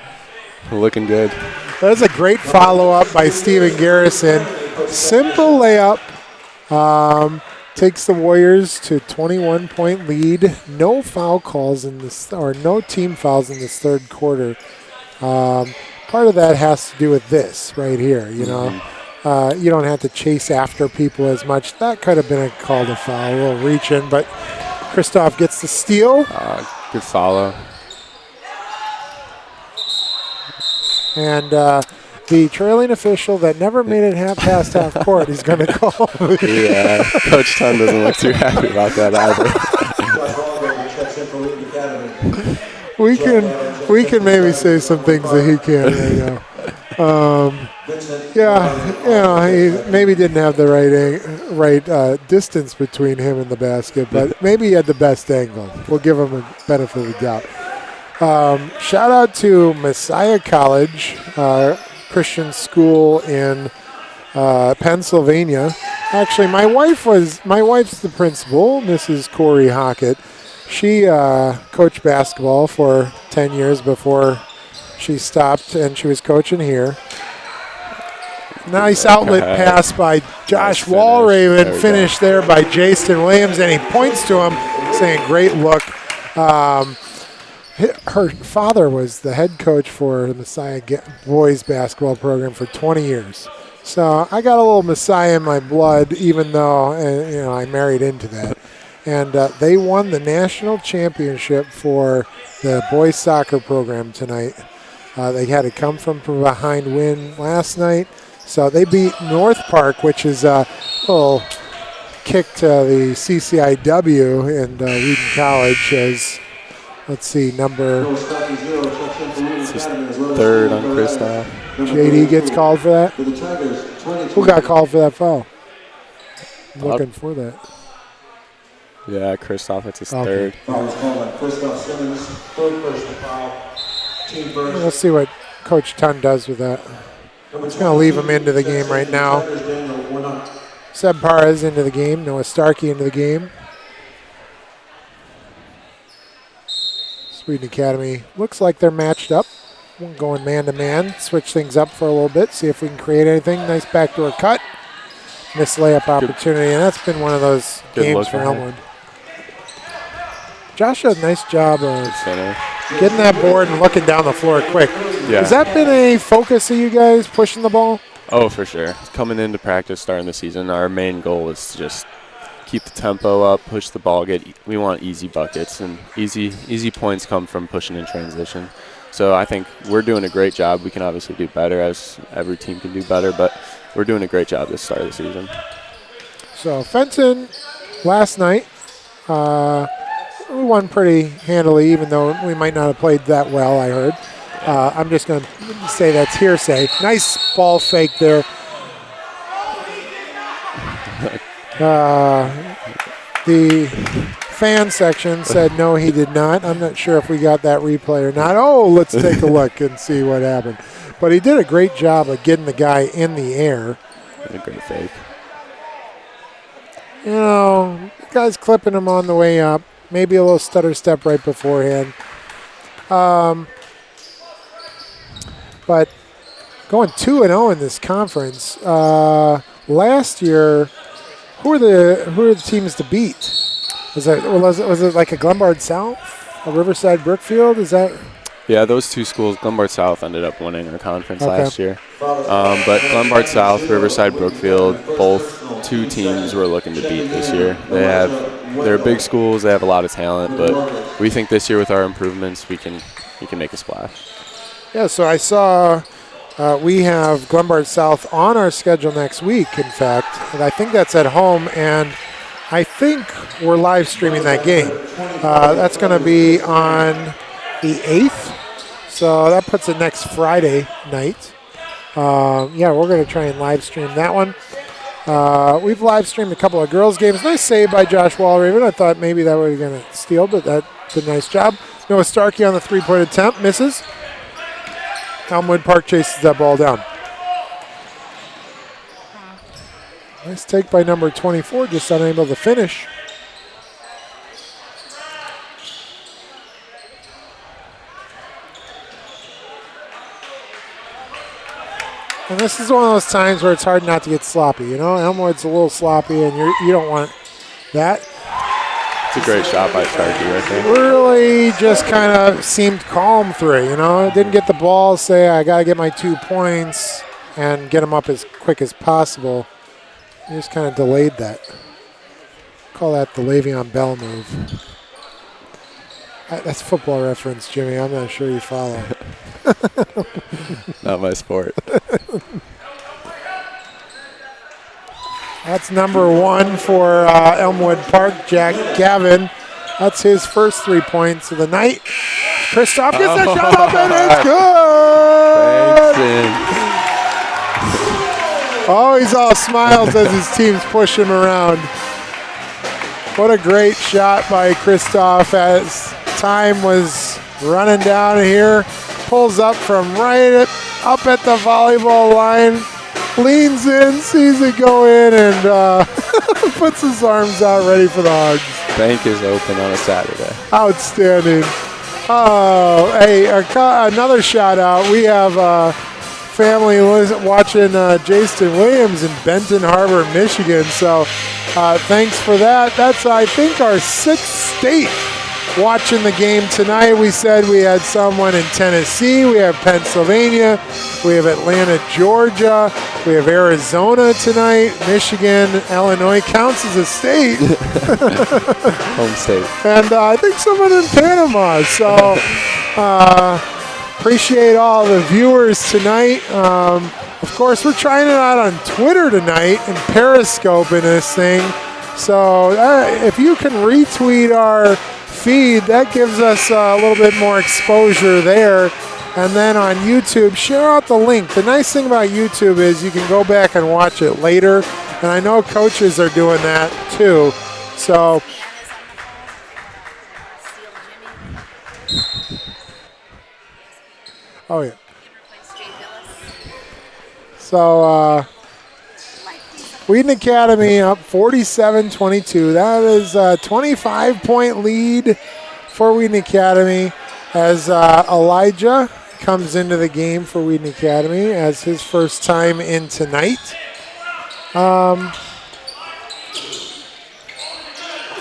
Looking good. That's a great follow-up by Steven Garrison. Simple layup. Takes the Warriors to 21-point lead. No foul calls in this, or no team fouls in this third quarter. Part of that has to do with this right here. You don't have to chase after people as much. That could have been a call to foul, a little reaching, but Kristoff gets the steal. Good follow. And the trailing official that never made it past half court, he's going to call. Yeah, Coach Tun doesn't look too happy about that either. We can maybe say some things that he can't right now. He maybe didn't have the right distance between him and the basket, but maybe he had the best angle. We'll give him a benefit of the doubt. Shout out to Messiah College, Christian school in Pennsylvania. Actually, my wife's the principal, Mrs. Corey Hockett. She coached basketball for 10 years before she stopped, and she was coaching here. Nice outlet pass by Josh Walraven, finished there by Jason Williams, and he points to him saying, great look. Her father was the head coach for the Messiah boys basketball program for 20 years. So I got a little Messiah in my blood, even though I married into that. And they won the national championship for the boys soccer program tonight. They had a come from behind win last night. So they beat North Park, which is a little kick to the CCIW in Wheaton College as, let's see, number... It's his third on Kristoff. JD gets called for that? Who got called for that foul? I'm looking for that. Yeah, Kristoff, that's his third. We'll see what Coach Tun does with that. He's going to leave him into the game right now. Seb Parras into the game. Noah Starkey into the game. Wheaton Academy looks like they're matched up. We're going man-to-man. Switch things up for a little bit. See if we can create anything. Nice backdoor cut. Missed layup opportunity, and that's been one of those games for Elmwood. Josh did a nice job of getting that board and looking down the floor quick. Yeah. Has that been a focus of you guys, pushing the ball? Oh, for sure. Coming into practice, starting the season, our main goal is to just keep the tempo up, push the ball, we want easy buckets, and easy points come from pushing in transition. So I think we're doing a great job. We can obviously do better, as every team can do better, but we're doing a great job this start of the season. So Fenton last night, we won pretty handily, even though we might not have played that well, I heard. I'm just going to say that's hearsay. Nice ball fake there. The fan section said no, he did not. I'm not sure if we got that replay or not. Oh, let's take a look and see what happened. But he did a great job of getting the guy in the air. A great fake. The guy's clipping him on the way up. Maybe a little stutter step right beforehand. But going 2-0 in this conference. Last year, who are the teams to beat? Was it like a Glenbard South, a Riverside Brookfield? Is that? Yeah, those two schools, Glenbard South ended up winning our conference last year. But Glenbard South, Riverside Brookfield, both two teams we're looking to beat this year. They're big schools, they have a lot of talent, but we think this year with our improvements we can make a splash. Yeah, so I saw we have Glenbard South on our schedule next week, in fact, and I think that's at home, and I think we're live streaming that game. That's going to be on the 8th, so that puts it next Friday night. We're going to try and live stream that one. We've live streamed a couple of girls' games. Nice save by Josh Walraven. I thought maybe that was going to steal, but that did a nice job. Noah Starkey on the three-point attempt, misses. Elmwood Park chases that ball down. Nice take by number 24, just unable to finish. And this is one of those times where it's hard not to get sloppy. Elmwood's a little sloppy, and you don't want that. It's a great shot by Starkey right there. Really just kind of seemed calm through it, Didn't get the ball, say, I got to get my 2 points and get them up as quick as possible. He just kind of delayed that. Call that the Le'Veon Bell move. That's football reference, Jimmy. I'm not sure you follow. Not my sport. That's number 1 for Elmwood Park, Jack Gavin. That's his first 3 points of the night. Kristoff gets that shot up, and it's good! Thanks, Oh, he's all smiles as his team's push him around. What a great shot by Kristoff as time was running down here. Pulls up from right up at the volleyball line. leans in, sees it go in, and puts his arms out ready for the hugs. Bank is open on a Saturday. Outstanding. Oh, hey, another shout out. We have family watching Jason Williams in Benton Harbor, Michigan. So thanks for that. That's, I think, our 6th state watching the game tonight. We said we had someone in Tennessee. We have Pennsylvania. We have Atlanta, Georgia. We have Arizona tonight. Michigan, Illinois counts as a state. Home state. And I think someone in Panama. So appreciate all the viewers tonight. Of course, we're trying it out on Twitter tonight and Periscope in this thing. So if you can retweet our feed, that gives us a little bit more exposure there. And then on YouTube, share out the link. The nice thing about YouTube is you can go back and watch it later. And I know coaches are doing that too. So oh yeah. So Wheaton Academy up 47-22. That is a 25-point lead for Wheaton Academy as Elijah comes into the game for Wheaton Academy as his first time in tonight. How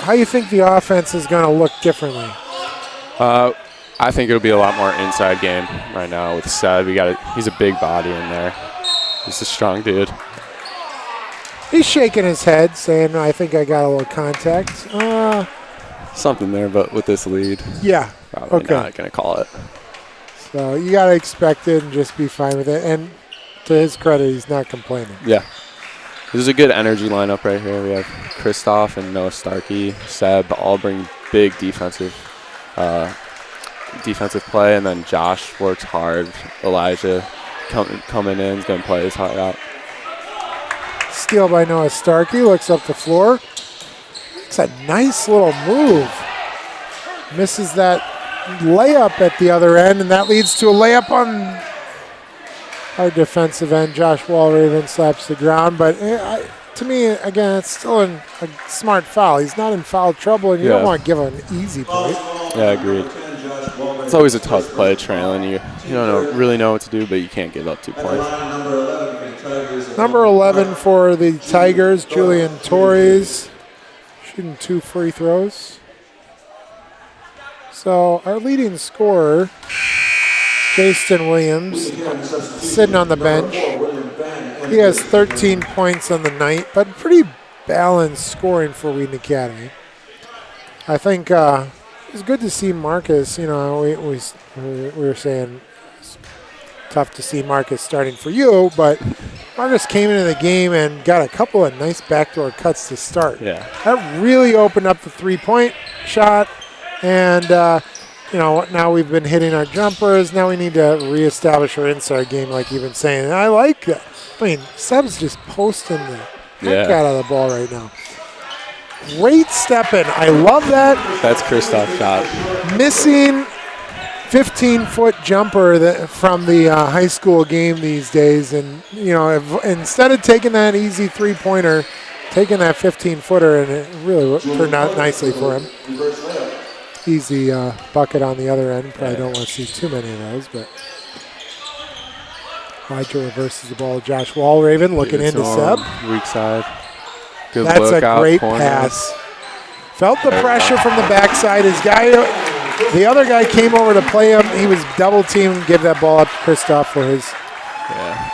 do you think the offense is going to look differently? I think it'll be a lot more inside game right now with Seb. He's a big body in there. He's a strong dude. He's shaking his head, saying, I think I got a little contact. Something there, but with this lead, Yeah. probably Okay. not going to call it. So you got to expect it and just be fine with it. And to his credit, he's not complaining. Yeah. This is a good energy lineup right here. We have Christoph and Noah Starkey, Seb, all bring big defensive play, and then Josh works hard. Elijah coming in is going to play his heart out. Steal by Noah Starkey, looks up the floor. It's a nice little move. Misses that layup at the other end, and that leads to a layup on our defensive end. Josh Walraven slaps the ground, but to me, again, it's still a smart foul. He's not in foul trouble, and you don't want to give him an easy play. Yeah, agreed. It's always a tough play trailing. You don't really know what to do, but you can't give up 2 points. Number 11 for the Tigers, Julian Torres, shooting 2 free throws. So our leading scorer, Jason Williams, sitting on the bench. He has 13 points on the night, but pretty balanced scoring for Wheaton Academy. I think it's good to see Marcus. You know, we were saying it's tough to see Marcus starting for you, but Marcus came into the game and got a couple of nice backdoor cuts to start. Yeah. That really opened up the three-point shot, and now we've been hitting our jumpers. Now we need to reestablish our inside game, like you've been saying. And I like that. I mean, Seb's just posting the heck out of the ball right now. Great step in. I love that. That's Christoph's shot. Missing 15-foot jumper from the high school game these days. And, instead of taking that easy three-pointer, taking that 15-footer, and it really turned out nicely for him. Easy bucket on the other end. Probably don't want to see too many of those, but Elijah reverses the ball. Josh Walraven looking into Seb. Weak side. Good That's look a out great corner. pass. Felt the pressure from the backside. The other guy came over to play him. He was double teamed. Give that ball up to Christoph for his. Yeah.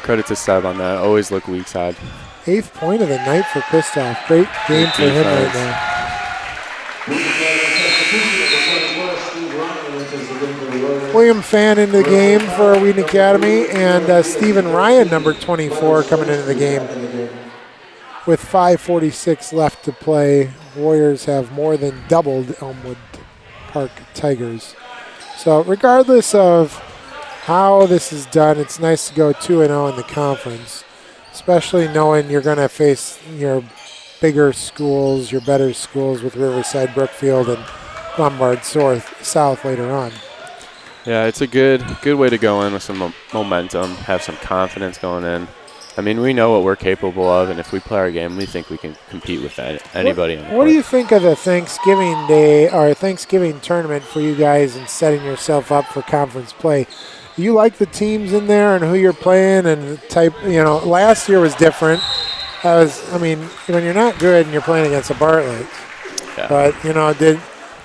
Credit to Seb on that. Always look weak side. 8th point of the night for Christoph. Great game for him right now. William Fan into the game for Wheaton Academy, and Stephen Ryan, number 24, coming into the game. With 5:46 left to play, Warriors have more than doubled Elmwood Park Tigers. So regardless of how this is done, it's nice to go 2-0 in the conference, especially knowing you're going to face your bigger schools, your better schools with Riverside, Brookfield, and Lombard South later on. Yeah, it's a good way to go in with some momentum, have some confidence going in. I mean, we know what we're capable of, and if we play our game, we think we can compete with anybody. What do you think of the Thanksgiving Day or Thanksgiving tournament for you guys and setting yourself up for conference play? Do you like the teams in there and who you're playing and the type? Last year was different. When you're not good and you're playing against a Bartlett, Yeah. but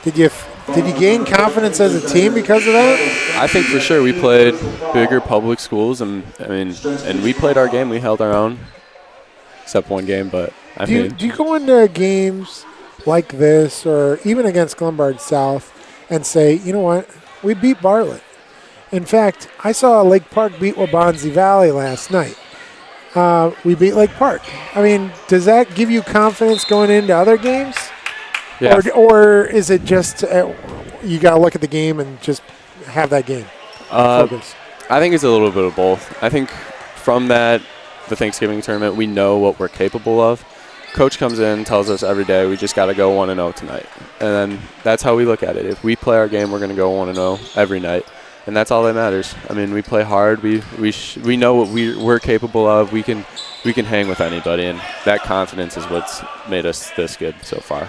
did you gain confidence as a team because of that? I think for sure we played bigger public schools, and we played our game. We held our own, except one game. But do you go into games like this, or even against Glenbard South, and say, you know what, we beat Bartlett? In fact, I saw Lake Park beat Wabansie Valley last night. We beat Lake Park. I mean, does that give you confidence going into other games? Yeah. Or is it just you got to look at the game and just have that game focus? I think it's a little bit of both. I think from the Thanksgiving tournament, we know what we're capable of. Coach comes in, tells us every day we just got to go 1-0 tonight. And then that's how we look at it. If we play our game, we're going to go 1-0 every night. And that's all that matters. I mean, we play hard. We know what we're capable of. We can hang with anybody, and that confidence is what's made us this good so far.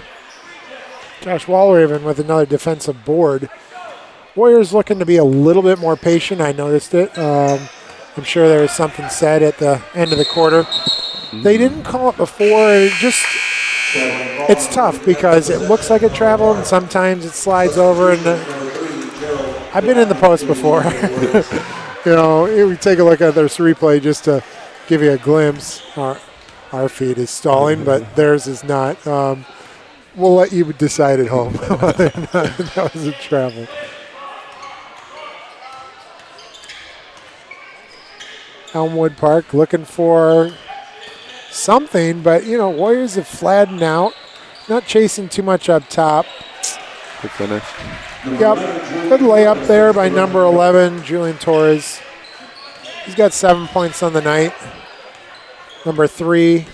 Josh Walraven with another defensive board. Warriors looking to be a little bit more patient. I noticed it. I'm sure there was something said at the end of the quarter. They didn't call it before. It's tough because it looks like a travel, and sometimes it slides over. And I've been in the post before. We take a look at this replay just to give you a glimpse. Our feed is stalling, but theirs is not. We'll let you decide at home whether or not that was a travel. Elmwood Park looking for something, but, Warriors have flattened out. Not chasing too much up top. Good finish. Yep. Good layup there by number 11, Julian Torres. He's got 7 points on the night. Number 3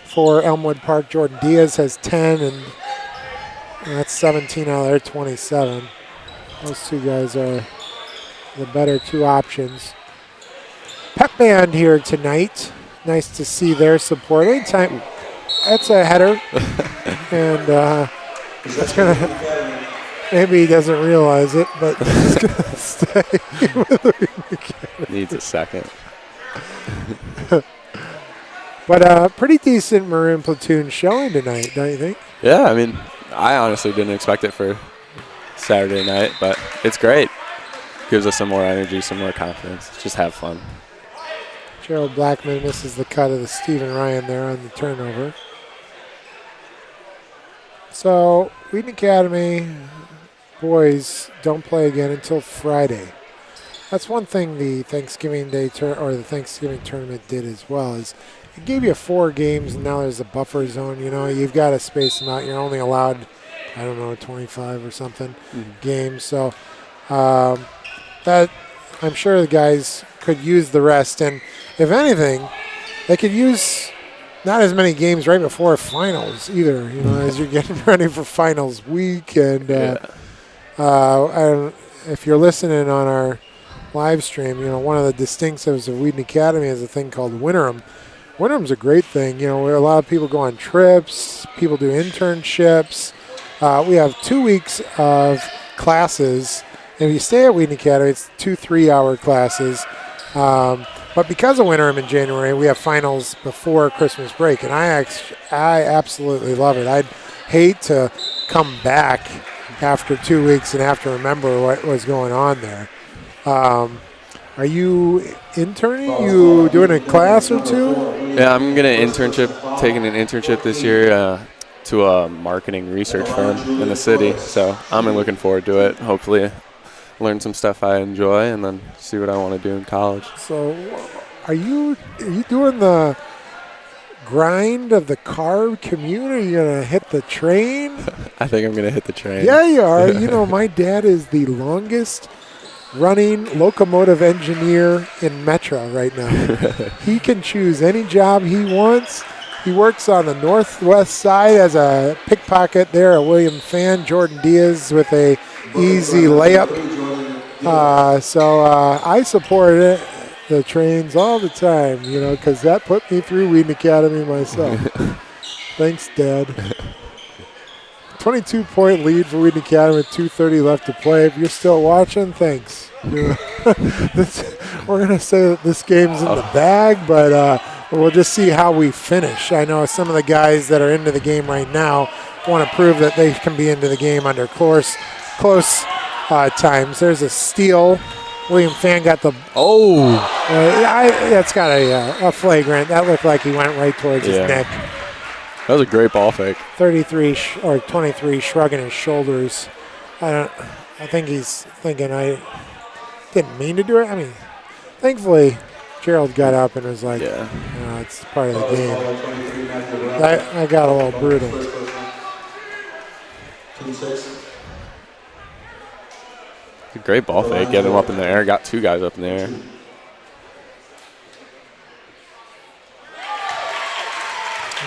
for Elmwood Park, Jordan Diaz, has 10, and that's 17 out of their 27. Those two guys are the better two options. Pep band here tonight. Nice to see their support. Anytime, that's a header, and that's gonna. Maybe he doesn't realize it, but he's gonna stay with the Needs a second. But pretty decent Maroon Platoon showing tonight, don't you think? Yeah, I mean, I honestly didn't expect it for Saturday night, but it's great. Gives us some more energy, some more confidence. Just have fun. Gerald Blackman misses the cut of the Stephen Ryan there on the turnover. So, Wheaton Academy boys don't play again until Friday. That's one thing the Thanksgiving Day the Thanksgiving tournament did as well, is it gave you 4 games, and now there's a buffer zone. You've got to space them out. You're only allowed, 25 or something games. So that I'm sure the guys could use the rest, and if anything, they could use not as many games right before finals either. As you're getting ready for finals week, and if you're listening on our live stream, one of the distinctives of Wheaton Academy is a thing called Winterim. Winterim's a great thing. Where a lot of people go on trips, people do internships. We have 2 weeks of classes. If you stay at Wheaton Academy, it's 2 3-hour classes. But because of Winterim in January, we have finals before Christmas break, and I absolutely love it. I'd hate to come back after 2 weeks and have to remember what was going on there. Are you interning? You doing a class or 2? Yeah, I'm taking an internship this year to a marketing research firm in the city. So I'm looking forward to it. Hopefully learn some stuff I enjoy and then see what I want to do in college. So are you doing the grind of the car commute? Are you going to hit the train? I think I'm going to hit the train. Yeah, you are. My dad is the longest running locomotive engineer in Metro right now. He can choose any job he wants. He works on the northwest side as a pickpocket there, a William Fan. Jordan Diaz with a easy layup. So I support it. the trains all the time, you know, because that put me through Wheaton Academy myself. Thanks, Dad. 22-point lead for Wheaton Academy with 2:30 left to play. If you're still watching, thanks. You know, we're going to say that this game's in the bag, but we'll just see how we finish. I know some of the guys that are into the game right now want to prove that they can be into the game under close times. There's a steal. William Fan got the... that's got a flagrant. That looked like he went right towards his neck. That was a great ball fake. 23, shrugging his shoulders. I think he's thinking I didn't mean to do it. I mean, thankfully, Gerald got up and was like, it's part of the game. I got a little brutal. A great ball fake. Get him up in the air. Got 2 guys up in the air.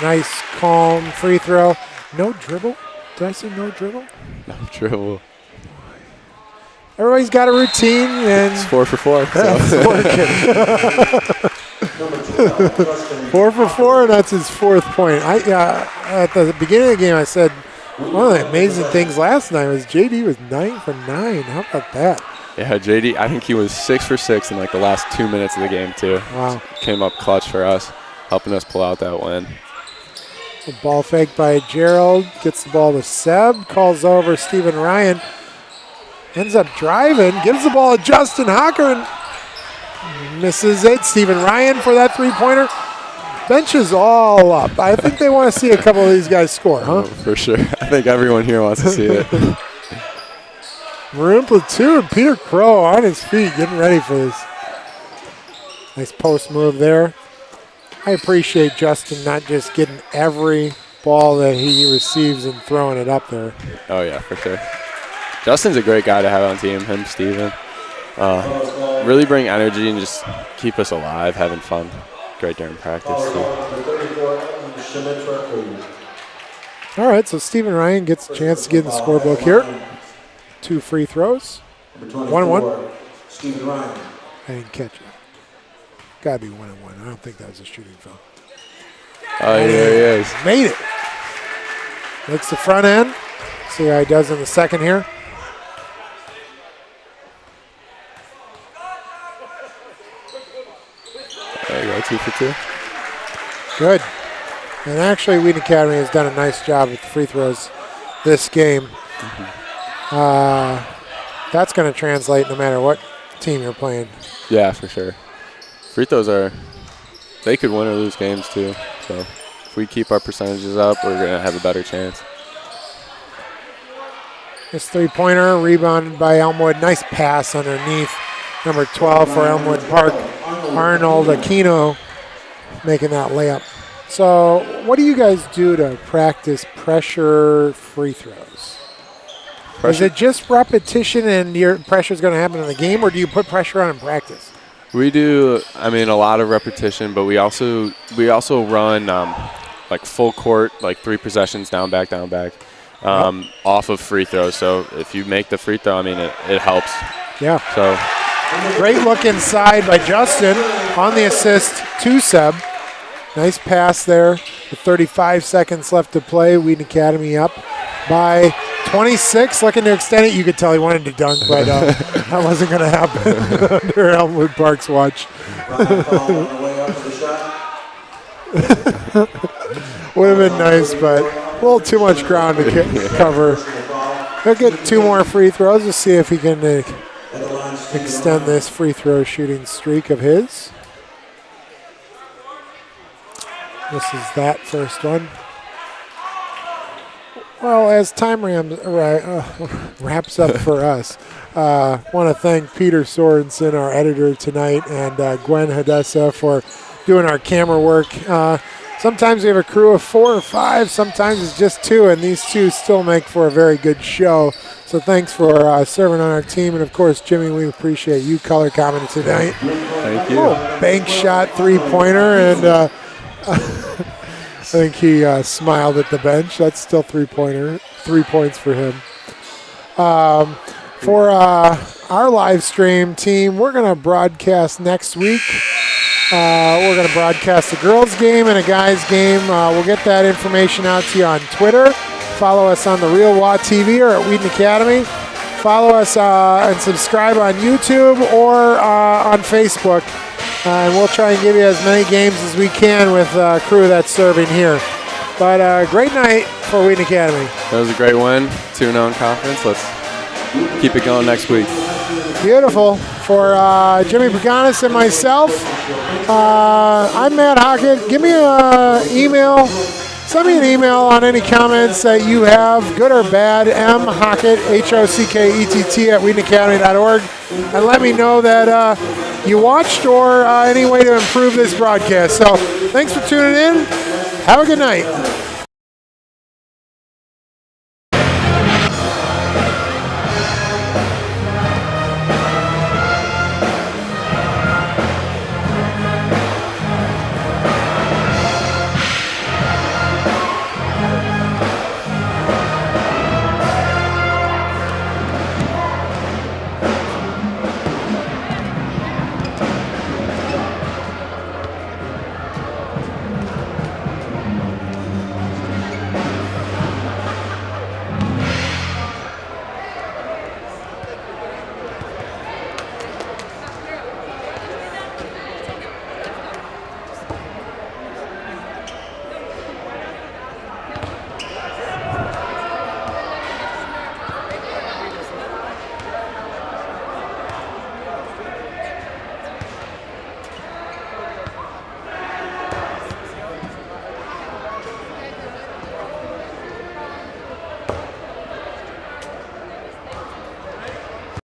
Nice, calm free throw. No dribble? Did I say no dribble? No dribble. Everybody's got a routine, and it's 4 for 4. So. That's working. 4 for 4, and that's his 4th point. At the beginning of the game, I said one of the amazing things last night was JD was 9 for 9. How about that? Yeah, JD. I think he was 6 for 6 in like the last 2 minutes of the game too. Wow. Came up clutch for us, helping us pull out that win. A ball fake by Gerald. Gets the ball to Seb. Calls over Stephen Ryan. Ends up driving. Gives the ball to Justin Hocker and misses it. Stephen Ryan for that 3-pointer. Bench is all up. I think they want to see a couple of these guys score, huh? Oh, for sure. I think everyone here wants to see it. Maroon platoon. Peter Crow on his feet, getting ready for this. Nice post move there. I appreciate Justin not just getting every ball that he receives and throwing it up there. Oh, yeah, for sure. Justin's a great guy to have on team, him, Steven. Really bring energy and just keep us alive, having fun. Great during practice, too. All right, so Stephen Ryan gets a chance to get in the scorebook here. 2 free throws. 1-1. Stephen Ryan. I didn't catch it. Got to be 1-1. I don't think that was a shooting foul. Oh, yeah, he is. Made it. Makes the front end. See how he does in the second here. There you go, 2 for 2. Good. And actually, Wheaton Academy has done a nice job with the free throws this game. That's going to translate no matter what team you're playing. Yeah, for sure. Free throws they could win or lose games too. So if we keep our percentages up, we're going to have a better chance. This 3-pointer rebounded by Elmwood. Nice pass underneath. Number 12 for Elmwood Park. Arnold Aquino making that layup. So what do you guys do to practice pressure free throws? Is it just repetition and your pressure is going to happen in the game, or do you put pressure on in practice? We do, a lot of repetition, but we also run like full court, like 3 possessions, down, back, off of free throws. So if you make the free throw, it helps. Yeah. So great look inside by Justin on the assist to Seb. Nice pass there with 35 seconds left to play. Wheaton Academy up by 26, looking to extend it. You could tell he wanted to dunk, but that wasn't going to happen under Elmwood Park's watch. Would have been nice, but a little too much ground to cover. He'll get 2 more free throws. We'll see if he can extend this free throw shooting streak of his. This is that first one. Well, as time wraps up for us, want to thank Peter Sorensen, our editor tonight, and Gwen Hadessa for doing our camera work. Sometimes we have a crew of 4 or 5, sometimes it's just 2, and these 2 still make for a very good show. So thanks for serving on our team, and of course, Jimmy, we appreciate you color commenting tonight. Thank you. Bank shot 3-pointer, and I think he smiled at the bench. That's still 3-pointer. 3 points for him. for our live stream team, we're going to broadcast next week. We're going to broadcast a girls' game and a guys' game. We'll get that information out to you on Twitter. Follow us on the Real WA TV or at Wheaton Academy. Follow us and subscribe on YouTube or on Facebook. And we'll try and give you as many games as we can with crew that's serving here. But great night for Wheaton Academy. That was a great win, 2-0 in conference. Let's keep it going next week. Beautiful. For Jimmy Paganis and myself, I'm Matt Hockett. Give me an email. Send me an email on any comments that you have, good or bad, mhockett, Hockett, at WheatonAcademy.org, and let me know that you watched or any way to improve this broadcast. So thanks for tuning in. Have a good night.